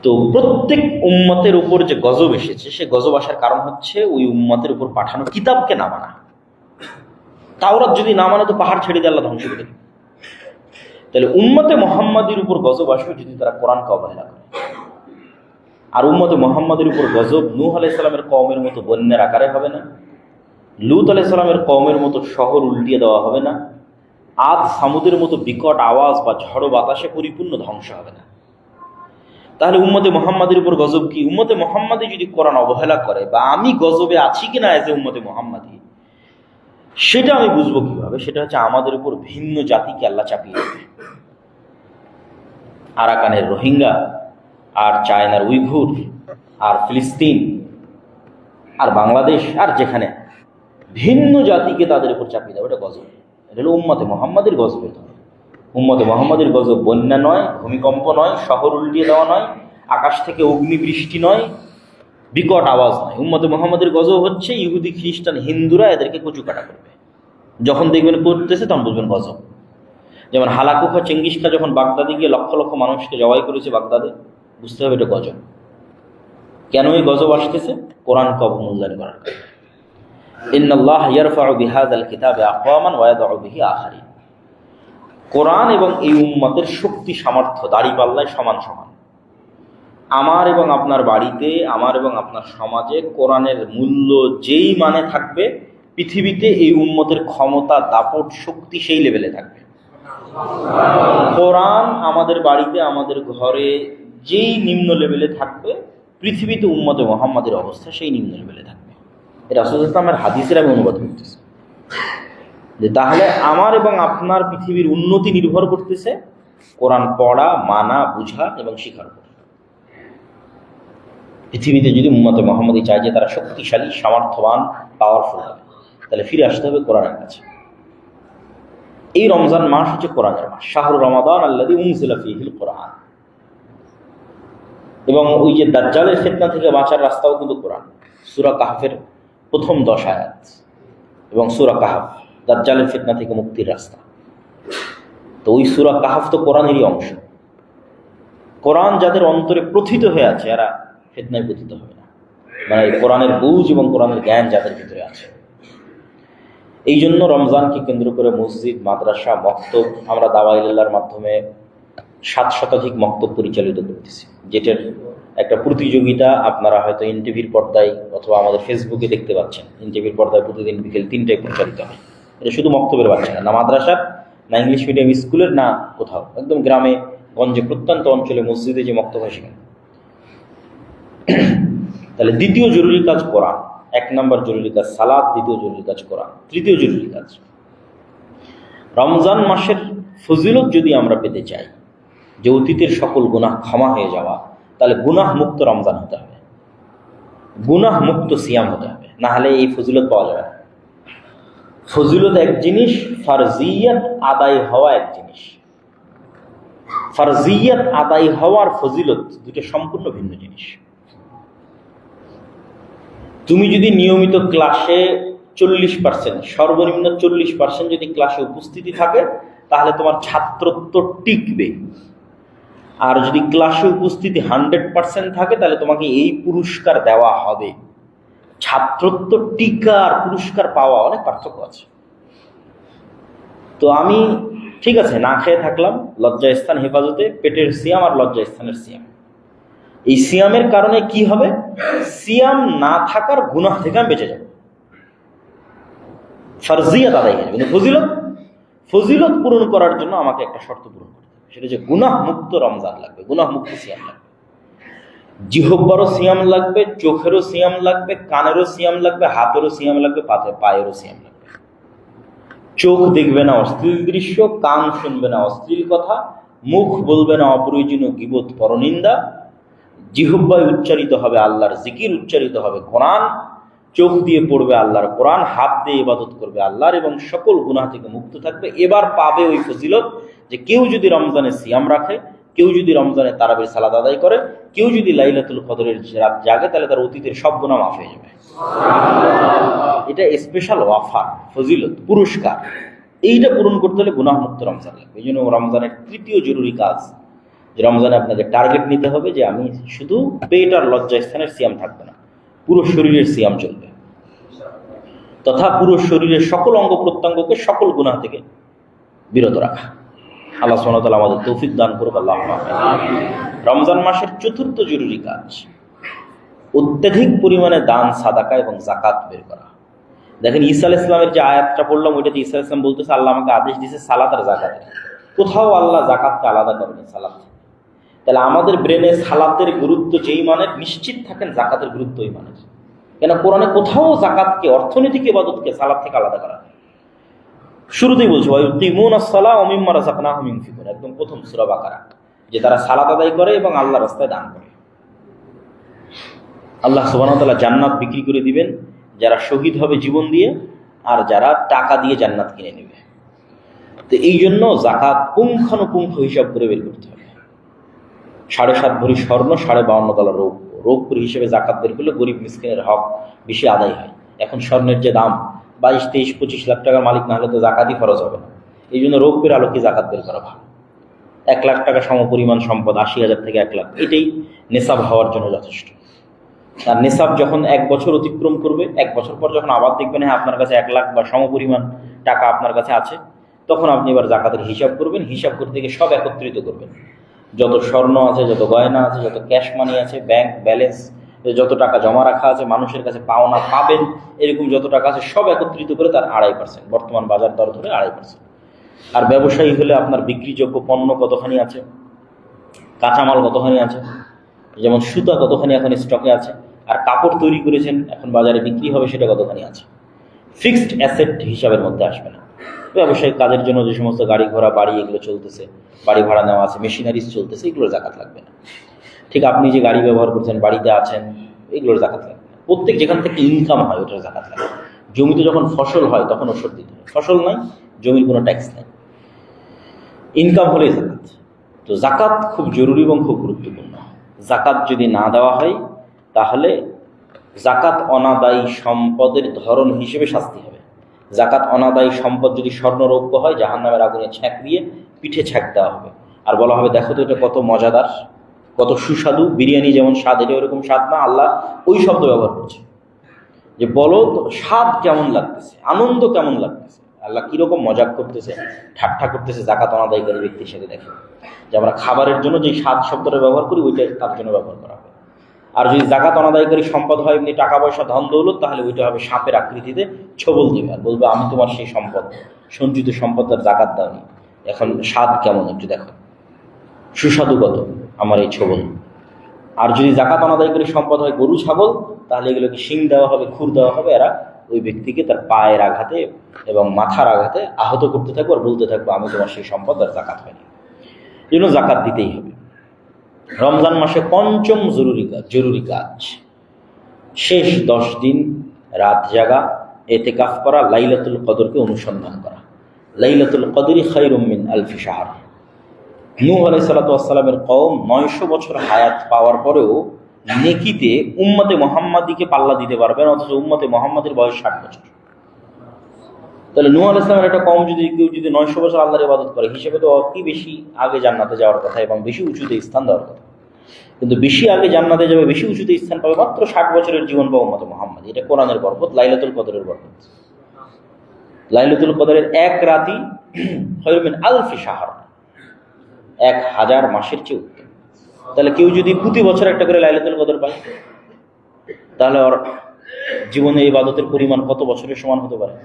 তো প্রত্যেক উম্মতের উপর যে গজব এসেছে, সে গজব আসার কারণ হচ্ছে ওই উম্মতের উপর পাঠানো কিতাবকে না মানা। তাওরাত যদি না মানে তো পাহাড় ছেড়ে দিয়ে আল্লাহ ধ্বংস করে দিবে। তাহলে উম্মতে মুহাম্মাদীর উপর গজব আসবে যদি তারা কোরআনকে অবহেলা করে। আর উম্মতে মুহাম্মাদের উপর গজব নূহ আলাইহিস সালামের কওমের মতো বন্যার আকারে হবে না, লূত আলাইহিস সালামের কওমের মতো শহর উল্টিয়ে দেওয়া হবে না, আদ সামুদের মতো বিকট আওয়াজ বা ঝড়ো বাতাসে পরিপূর্ণ ধ্বংস হবে না। তাহলে উম্মতে মুহাম্মাদের উপর গজব কি? উম্মতে মুহাম্মাদি যদি কোরআন অবহেলা করে, বা আমি গজবে আছি কিনা এজ এ উম্মতে মুহাম্মাদি, সেটা আমি বুঝবো কিভাবে? সেটা হচ্ছে আমাদের উপর ভিন্ন জাতিকে আল্লাহ চাপিয়ে দেবে। আরাকানের রোহিঙ্গা, আর চায়নার উইঘুর, আর ফিলিস্তিন, আর বাংলাদেশ, আর যেখানে ভিন্ন জাতিকে তাদের উপর চাপিয়ে দেবে, এটা গজব। এটা হলো উম্মতে মুহাম্মাদের গজবের ধরন। উম্মতে মুহাম্মাদের গজব বন্যা নয়, ভূমিকম্প নয়, শহর উল্টিয়ে দেওয়া নয়, আকাশ থেকে অগ্নিবৃষ্টি নয়, বিকট আওয়াজ নয়। উম্মতে মুহাম্মাদের গজব হচ্ছে ইহুদি, খ্রিস্টান, হিন্দুরা এদেরকে কচু কাটা করবে। যখন দেখবেন করতেছে তখন বুঝবেন গজব। যেমন হালাকুখা চেঙ্গিস খা যখন বাগদাদে গিয়ে লক্ষ লক্ষ মানুষকে জবাই করেছে বাগদাদে, বুঝতে হবে এটা গজব। কেন এই গজব আসতেছে? কোরআনকে অবমূল্যায়ন করার কারণে। ইন্নাল্লাহ ইয়ারফাউ বিহাযাল কিতাবি আকওয়ামান ওয়া ইয়াদউ বিহি আখারিন। কোরআন এবং এই উম্মতের শক্তি সামর্থ্য দাঁড়িপাল্লায় সমান সমান। আমার এবং আপনার বাড়িতে, আমার এবং আপনার সমাজে কোরআনের মূল্য যেই মানে থাকবে, পৃথিবীতে এই উম্মতের ক্ষমতা, দাপট, শক্তি সেই লেভেলে থাকবে। কোরআন আমাদের বাড়িতে, আমাদের ঘরে যেই নিম্ন লেভেলে থাকবে, পৃথিবীতে উম্মতে মুহাম্মাদের অবস্থা সেই নিম্ন লেভেলে থাকবে। এটা রাসূলুল্লাহ সাল্লাল্লাহু আলাইহি ওয়াসাল্লামের হাদিসের আমি অনুবাদ করতেছি যে তাহলে আমার এবং আপনার পৃথিবীর উন্নতি নির্ভর করতেছে কোরআন পড়া, মানা, বুঝা এবং শিখার উপর। পৃথিবীতে যদি উম্মতে মুহাম্মাদি চায় যে তারা শক্তিশালী, সামর্থ্যবান, পাওয়ারফুল হবে, তাহলে ফিরে আসতে হবে কোরআনের কাছে। এই রমজান মাস হচ্ছে কোরআনের মাস, শাহরু রমাদান আল্লাযী উনজিলা ফীহিল কোরআন। এবং ওই যে দাজ্জালের ফিতনা থেকে বাঁচার রাস্তাও কিন্তু কোরআন। সূরা কাহফের প্রথম 10 আয়াত এবং সূরা কাহফ দাজ্জালের ফিতনা থেকে মুক্তির রাস্তা। তো ওই সূরা কাহফ তো কোরআনেরই অংশ। কোরআন যাদের অন্তরে প্রথিত হয়ে আছে, এরা ফিতনায় পতিত হবে না। মানে কোরআনের বুঝ এবং কোরআনের জ্ঞান যাদের ভিতরে আছে। এই জন্য রমজানকে কেন্দ্র করে মসজিদ, মাদ্রাসা, মক্তব, আমরা দাওয়া ইলাল্লাহর মাধ্যমে 7 শতাধিক মক্তব পরিচালিত করতেছি, যেটার একটা প্রতিযোগিতা আপনারা হয়তো এনটিভির পর্দায় অথবা আমাদের ফেসবুকে দেখতে পাচ্ছেন। এনটিভির পর্দায় প্রতিদিন বিকেল 3টায় পরিচালিত হয়। এটা শুধু মক্তবের বাচ্চা না, মাদ্রাসার, না ইংলিশ মিডিয়াম স্কুলের, না কোথাও, একদম গ্রামে গঞ্জে প্রত্যন্ত অঞ্চলে মসজিদে যে মক্তব হয় সেখানে। তাহলে দ্বিতীয় জরুরি কাজ কোরআন, 1 নম্বর জরুরি কাজ সালাত, দ্বিতীয় জরুরি কাজ কোরআন, তৃতীয় জরুরি কাজ রমজান মাসের ফজিলত যদি আমরা পেতে চাই, যে অতীতের সকল গুনাহ ক্ষমা হয়ে যাওয়া, তাহলে গুনাহ মুক্ত রমজান হতে হবে, গুনাহ মুক্ত সিয়াম হতে হবে, না হলে এই ফজিলত পাওয়া যাবে না। ফজিলত এক জিনিস, ফারজিয়াত আদায় হওয়া এক জিনিস। ফারজিয়াত আদায় হওয়ার ফজিলত দুটো সম্পূর্ণ ভিন্ন জিনিস। তুমি যদি নিয়মিত ক্লাসে 40%, সর্বনিম্ন 40% যদি ক্লাসে উপস্থিতি থাকে, তাহলে তোমার ছাত্রত্ব টিকবে। আর যদি ক্লাসে উপস্থিতি 100% থাকে, তাহলে তোমাকে এই পুরস্কার দেওয়া হবে। ছাত্রত্ব টিকা আর পুরস্কার পাওয়া অনেক পার্থক্য আছে। তো আমি ঠিক আছে না খেয়ে থাকলাম, লজ্জাস্থান হেফাজতে, পেটের সিয়াম আর লজ্জাস্থানের সিয়াম। এই সিয়ামের কারণে কি হবে? সিয়াম না থাকার গুনাহ থেকে আমি বেঁচে যাব, ফারজিয়াত আদায় হয়ে যাবে। কিন্তু ফজিলত পূরণ করার জন্য আমাকে একটা শর্ত পূরণ করতে হবে, সেটা হচ্ছে গুনাহ মুক্ত রমজান লাগবে, গুনাহ মুক্ত সিয়াম লাগবে। জিহ্বারও সিয়াম লাগবে, চোখেরও সিয়াম লাগবে, কানেরও সিয়াম লাগবে, হাতেরও সিয়াম লাগবে, পায়েরও সিয়াম লাগবে। চোখ দেখবে না অশ্লীল দৃশ্য, কান শুনবে না অশ্লীল কথা, মুখ বলবে না অপ্রয়োজনীয় গীবত, পরনিন্দা, জিহ্বায় উচ্চারিত হবে আল্লাহর জিকির, উচ্চারিত হবে কোরআন, চোখ দিয়ে পড়বে আল্লাহর কোরআন, হাত দিয়ে ইবাদত করবে আল্লাহর, এবং সকল গুনাহ থেকে মুক্ত থাকবে। এবার পাবে ওই ফজিলত যে কেউ যদি রমজানে সিয়াম রাখে, কেউ যদি রমজানে তারাবির সালাত আদায় করে, কেউ যদি লাইলাতুল কদরের রাত জাগে, তাহলে তার অতীতের সব গুনাহ মাফ হয়ে যাবে। এটা স্পেশাল ওয়াফার, ফজিলত, পুরস্কার। এইটা পূরণ করতে হলে গুনাহ মুক্ত রমজান লাগবে। এই জন্য রমজানের তৃতীয় জরুরি কাজ যে রমজানে আপনাকে টার্গেট নিতে হবে যে আমি শুধু পেট আর লজ্জাস্থানের সিয়াম থাকবে না, পুরো শরীরের সিয়াম চলবে, তথা পুরো শরীরের সকল অঙ্গ প্রত্যঙ্গকে সকল গুনাহ থেকে বিরত রাখা। আল্লাহ সুবহানাহু ওয়া তাআলা আমাদের তৌফিক দান করুক। আল্লাহুম্মা আমিন। রমজান মাসের চতুর্থ জরুরি কাজ অত্যাধিক পরিমাণে দান, সাদাকা এবং যাকাত বের করা। দেখেন ঈসা আলাইহিস সালামের যে আয়াতটা পড়লাম, ওইটাতে ঈসা আলাইহিস সালাম বলতেছে আল্লাহ আমাকে আদেশ দিয়েছে সালাত আর যাকাতের। কোথাও আল্লাহ যাকাতকে আলাদা করেনি সালাত থেকে। তাহলে আমাদের ব্রেনে সালাতের গুরুত্ব যেই মানের, নিশ্চিত থাকেন যাকাতের গুরুত্ব ওই মানের। কেন কোরআনে কোথাও যাকাতকে, অর্থনৈতিক ইবাদতকে সালাত থেকে আলাদা করা। শুরুতেই বলছে ওয়ায়ুকিমুনাস সালাহ ওয়া মিম্মা রাযাকনাহুম ইউনফিকুন, একদম প্রথম সূরা বাকারা, যে তারা সালাত আদায় করে এবং আল্লাহর রাস্তায় দান করে। আল্লাহ সুবহানাহু ওয়া তাআলা জান্নাত বিক্রি করে দিবেন যারা শহীদ হবে জীবন দিয়ে, আর যারা টাকা দিয়ে জান্নাত কিনে নেবে। তো এই জন্য যাকাত পুঙ্খানুপুঙ্খ হিসাব করে বের করতে হবে। 7.5 ভরি স্বর্ণ, 52 তলা রৌপ্য, রৌপ্যের হিসেবে যাকাত বের করলে গরিব মিসকিনের হক বেশি আদায় হয়। এখন স্বর্ণের যে দাম 22, 23, 25 লাখ টাকার মালিক না হলে তো যাকাতই খরচ হবে না। এই জন্য রৌপ্যের আলোকে যাকাত বের করা ভালো। 1 লাখ টাকা সমপরিমাণ সম্পদ, 80,000 থেকে 1 লাখ, এটাই নেশাব হওয়ার জন্য যথেষ্ট। আর নেশাব যখন 1 বছর অতিক্রম করবে, 1 বছর পর যখন আবার দেখবেন হ্যাঁ আপনার কাছে 1 লাখ বা সমপরিমাণ টাকা আপনার কাছে আছে, তখন আপনি এবার যাকাতের হিসাব করবেন। হিসাব করতে গিয়ে সব একত্রিত করবেন, যত স্বর্ণ আছে, যত গয়না আছে, যত ক্যাশ মানি আছে, ব্যাংক ব্যালেন্স, যত টাকা জমা রাখা আছে, মানুষের কাছে পাওনা পাবেন এরকম যত টাকা আছে সব একত্রিত করে তার 2.5%, বর্তমান বাজার দর ধরে 2.5%। আর ব্যবসায়ী হলে আপনার বিক্রিযোগ্য পণ্য কতখানি আছে, কাঁচামাল কতখানি আছে, যেমন সুতা কতখানি এখন স্টকে আছে, আর কাপড় তৈরি করেছেন এখন বাজারে বিক্রি হবে সেটা কতখানি আছে। ফিক্সড অ্যাসেট হিসাবের মধ্যে আসবে না। ব্যবসায়িক কাজের জন্য যে সমস্ত গাড়ি ঘোড়া বাড়ি এগুলো চলতেছে, বাড়ি ভাড়া নেওয়া আছে, মেশিনারিজ চলতেছে, এগুলোর যাকাত লাগবে না। ঠিক আপনি যে গাড়ি ব্যবহার করছেন, বাড়িতে আছেন, এগুলোর যাকাত লাগবে না। প্রত্যেক যেখান থেকে ইনকাম হয় ওটার যাকাত লাগবে। জমিতে যখন ফসল হয় তখন ওষুধ দিতে হয়, ফসল নাই, জমির কোনো ট্যাক্স নেই, ইনকাম হলেই যাকাত। তো যাকাত খুব জরুরি এবং খুব গুরুত্বপূর্ণ। যাকাত যদি না দেওয়া হয় তাহলে যাকাত অনাদায়ী সম্পদের ধরন হিসেবে শাস্তি হবে। যাকাত অনাদায়ী সম্পদ যদি স্বর্ণরৌপ্য হয়, জাহান্নামের আগুনে ছ্যাঁক দিয়ে পিঠে ছ্যাঁক দেওয়া হবে, আর বলা হবে দেখো তো এটা কত মজাদার, কত সুস্বাদু, বিরিয়ানি যেমন স্বাদ এটা ওরকম স্বাদ না। আল্লাহ ওই শব্দ ব্যবহার করছে যে বলো স্বাদ কেমন লাগতেছে, আনন্দ কেমন লাগতেছে, আল্লাহ কিরকম মজাক করতেছে, ঠাট্টা করতেছে যাকাত অনাদায়কারী ব্যক্তির সাথে। দেখে যে আমরা খাবারের জন্য যে স্বাদ শব্দটা ব্যবহার করি ওইটা তার জন্য ব্যবহার করা হবে। আর যদি যাকাত অনাদায়কারী সম্পদ হয় এমনি টাকা পয়সা ধন দৌলত, তাহলে ওইটা হবে সাপের আকৃতিতে ছবল দেবে, আর বলবে আমি তোমার সেই সম্পদ, সঞ্চিত সম্পদ তার যাকাত দাওনি, এখন স্বাদ কেমন একটু দেখো, সুস্বাদু কত আমার এই ছবল। আর যদি যাকাত অনাদায়কারী সম্পদ হয় গরু ছাগল, তাহলে এগুলোকে শিং দেওয়া হবে, খুর দেওয়া হবে, এরা ওই ব্যক্তিকে তার পায়ের আঘাতে এবং মাথার আঘাতে আহত করতে থাকবো আর বলতে থাকবো আমি তোমার সেই সম্পদ আর যাকাত হয়নি। এই জন্য যাকাত দিতেই হবে। রমজান মাসে পঞ্চম জরুরি কাজ শেষ 10 দিন রাত জাগা, এতেকাফ করা, লাইলাতুল কদরকে অনুসন্ধান করা। লাইলাতুল কদরি খায়রুম মিন আলফি শাহর। নূহ আলাইহিস সালাতু ওয়াস সালামের কওম 900 বছর হায়াত পাওয়ার পরেও নেকিতে উম্মতে মুহাম্মাদিকে পাল্লা দিতে পারবে না, অথচ উম্মতে মুহাম্মাদের বয়স 60 বছর। তাহলে নূহ আলাইহিস সালামের একটা কওম যদি কেউ 900 বছর আল্লাহর ইবাদত করে, হিসেবে তো অতি বেশি আগে জান্নাতে যাওয়ার কথা এবং বেশি উঁচুতে স্থান দেওয়ার কথা। কিন্তু বেশি আগে জান্নাতে যাবে, বেশি উঁচুতে স্থান পাবে মাত্র 60 বছরের জীবন বা উম্মতে মুহাম্মাদ। এটা কোরআনের বরকত, লাইলাতুল কদরের বরকত। লাইলাতুল কদরের এক রাতই খায়রুম মিন আলফি শাহর, 1000 মাসের চেয়ে উত্তম। তাহলে কেউ যদি প্রতি বছর একটা করে লাইলাতুল কদর পায়, তাহলে ওর জীবনে ইবাদতের পরিমাণ কত বছরের সমান হতে পারে।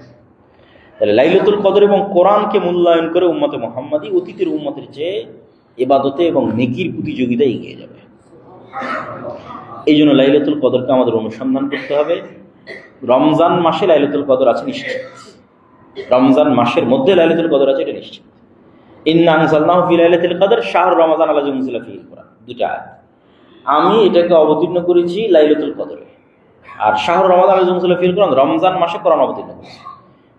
তাহলে লাইলাতুল কদর এবং কোরআনকে মূল্যায়ন করে উম্মতে মুহাম্মাদি অতীতের উম্মতের চেয়ে ইবাদতে এবং নেকির প্রতিযোগিতায় এগিয়ে যাবে। এই জন্য লাইলাতুল কদরকে আমাদের অনুসন্ধান করতে হবে। রমজান মাসে লাইলাতুল কদর আছে নিশ্চিত, রমজান মাসের মধ্যে লাইলাতুল কদর আছে এটা নিশ্চিত। ইন্না আনজালনাহু ফি লাইলাতুল কদর শাহরু রমাদান আল্লাযী উনজিলা ফীহিল কুরআন, দুটো আয়াত। আমি এটাকে অবতীর্ণ করেছি লাইলাতুল কদরে, আর শাহরুর রমাদান ফিল কোরআন, রমজান মাসে কোরআন অবতীর্ণ করেছি।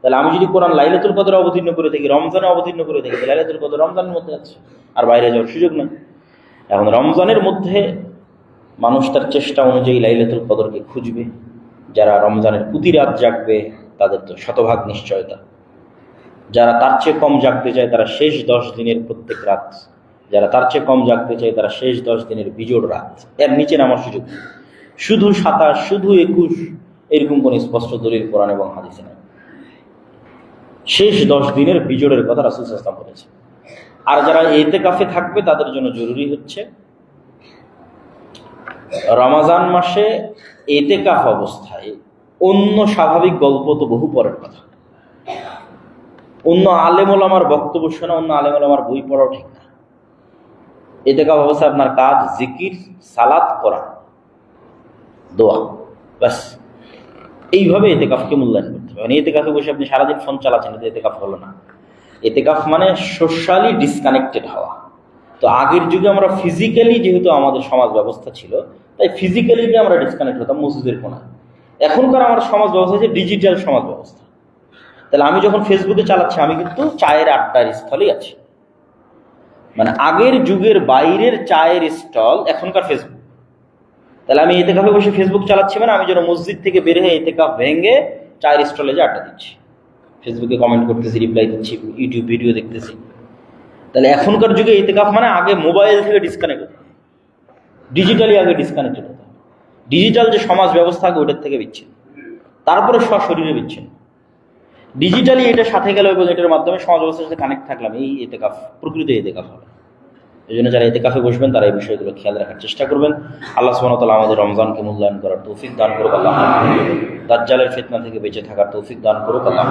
তাহলে আমি যদি কোরআন লাইলাতুল কদরে অবতীর্ণ করে থাকি, রমজানে অবতীর্ণ করে থাকি, তাহলে লাইলাতুল কদর রমজানের মধ্যে আছে, আর বাইরে যাওয়ার সুযোগ নেই। এখন রমজানের মধ্যে মানুষ তার চেষ্টা অনুযায়ী লাইলাতুল কদরকে খুঁজবে। যারা রমজানের প্রতি রাত জাগবে তাদের তো শতভাগ নিশ্চয়তা। যারা তার চেয়ে কম জাগতে চায় তারা শেষ 10 দিনের প্রত্যেক রাত, যারা তার চেয়ে কম জাগতে চায় তারা শেষ 10 দিনের বিজোড় রাত, এর নিচে নামার সুযোগ নেই। শুধু 27, শুধু 21 এরকম কোন স্পষ্ট দলিল কোরআন এবং হাদিসে নেই। শেষ 10 দিনের বিজোড়ের কথা রাসূল সাল্লাল্লাহু আলাইহি ওয়াসাল্লাম বলেছেন। আর যারা ইতিকাফে থাকবে তাদের জন্য জরুরি হচ্ছে রমজান মাসে ইতিকাফ অবস্থায় অন্য স্বাভাবিক গল্প তো বহু পরের কথা, অন্য আলেম ওলামার বক্তব্য শোনা, অন্য আলেম ওলামার বই পড়াও ঠিক না। ইতিকাফ অবস্থায় আপনার কাজ জিকির, সালাত করা, দোয়া, ব্যাস। এইভাবে ইতিকাফকে মূল্যায়ন করতে হবে। মানে ইতিকাফে বসে আপনি সারাদিন ফোন চালাচ্ছেন, এটা ইতিকাফ হলো না। ইতিকাফ মানে সোশ্যালি ডিসকানেক্টেড হওয়া। তো আগের যুগে আমরা ফিজিক্যালি, যেহেতু আমাদের সমাজ ব্যবস্থা ছিল, তাই ফিজিক্যালি আমরা ডিসকানেক্ট হতাম মসজিদের কোনায়। এখনকার আমার সমাজ ব্যবস্থা হচ্ছে ডিজিটাল সমাজ ব্যবস্থা। তাহলে আমি যখন ফেসবুকে চালাচ্ছি, আমি কিন্তু চায়ের আড্ডার স্থলেই আছি। মানে আগের যুগের বাইরের চায়ের স্টল এখনকার ফেসবুক। তাহলে আমি ইতিকাফে বসে ফেসবুক চালাচ্ছি, মানে আমি যেন মসজিদ থেকে বের হয়ে ইতিকাফ ভেঙে চায়ের স্টলে যে আড্ডা দিচ্ছি, ফেসবুকে কমেন্ট করতেছি, রিপ্লাই দিচ্ছি, ইউটিউব ভিডিও দেখতেছি। তাহলে এখনকার যুগে ইতিকাফ মানে আগে মোবাইল থেকে ডিসকানেক্ট হতো, ডিজিটালি আগে ডিসকানেক্টেড হতো। ডিজিটাল যে সমাজ ব্যবস্থা আগে ওটার থেকে বিচ্ছিন্ন, তারপরে সশরীরে বিচ্ছিন্ন। ডিজিটালি এটার সাথে গেলে এটার মাধ্যমে সমাজ ব্যবস্থার সাথে কানেক্ট থাকলাম, এই ইতিকাফ প্রকৃত ইতিকাফ হবে। এই জন্য যারা ইতিকাফে বসবেন তারা এই বিষয়গুলো খেয়াল রাখার চেষ্টা করবেন। আল্লাহ সুবহানাহু ওয়া তাআলা আমাদের রমজানকে মূল্যায়ন করার তৌফিক দান করুক আল্লাহ। দাজ্জালের ফিতনা থেকে বেঁচে থাকার তৌফিক দান করুক আল্লাহ।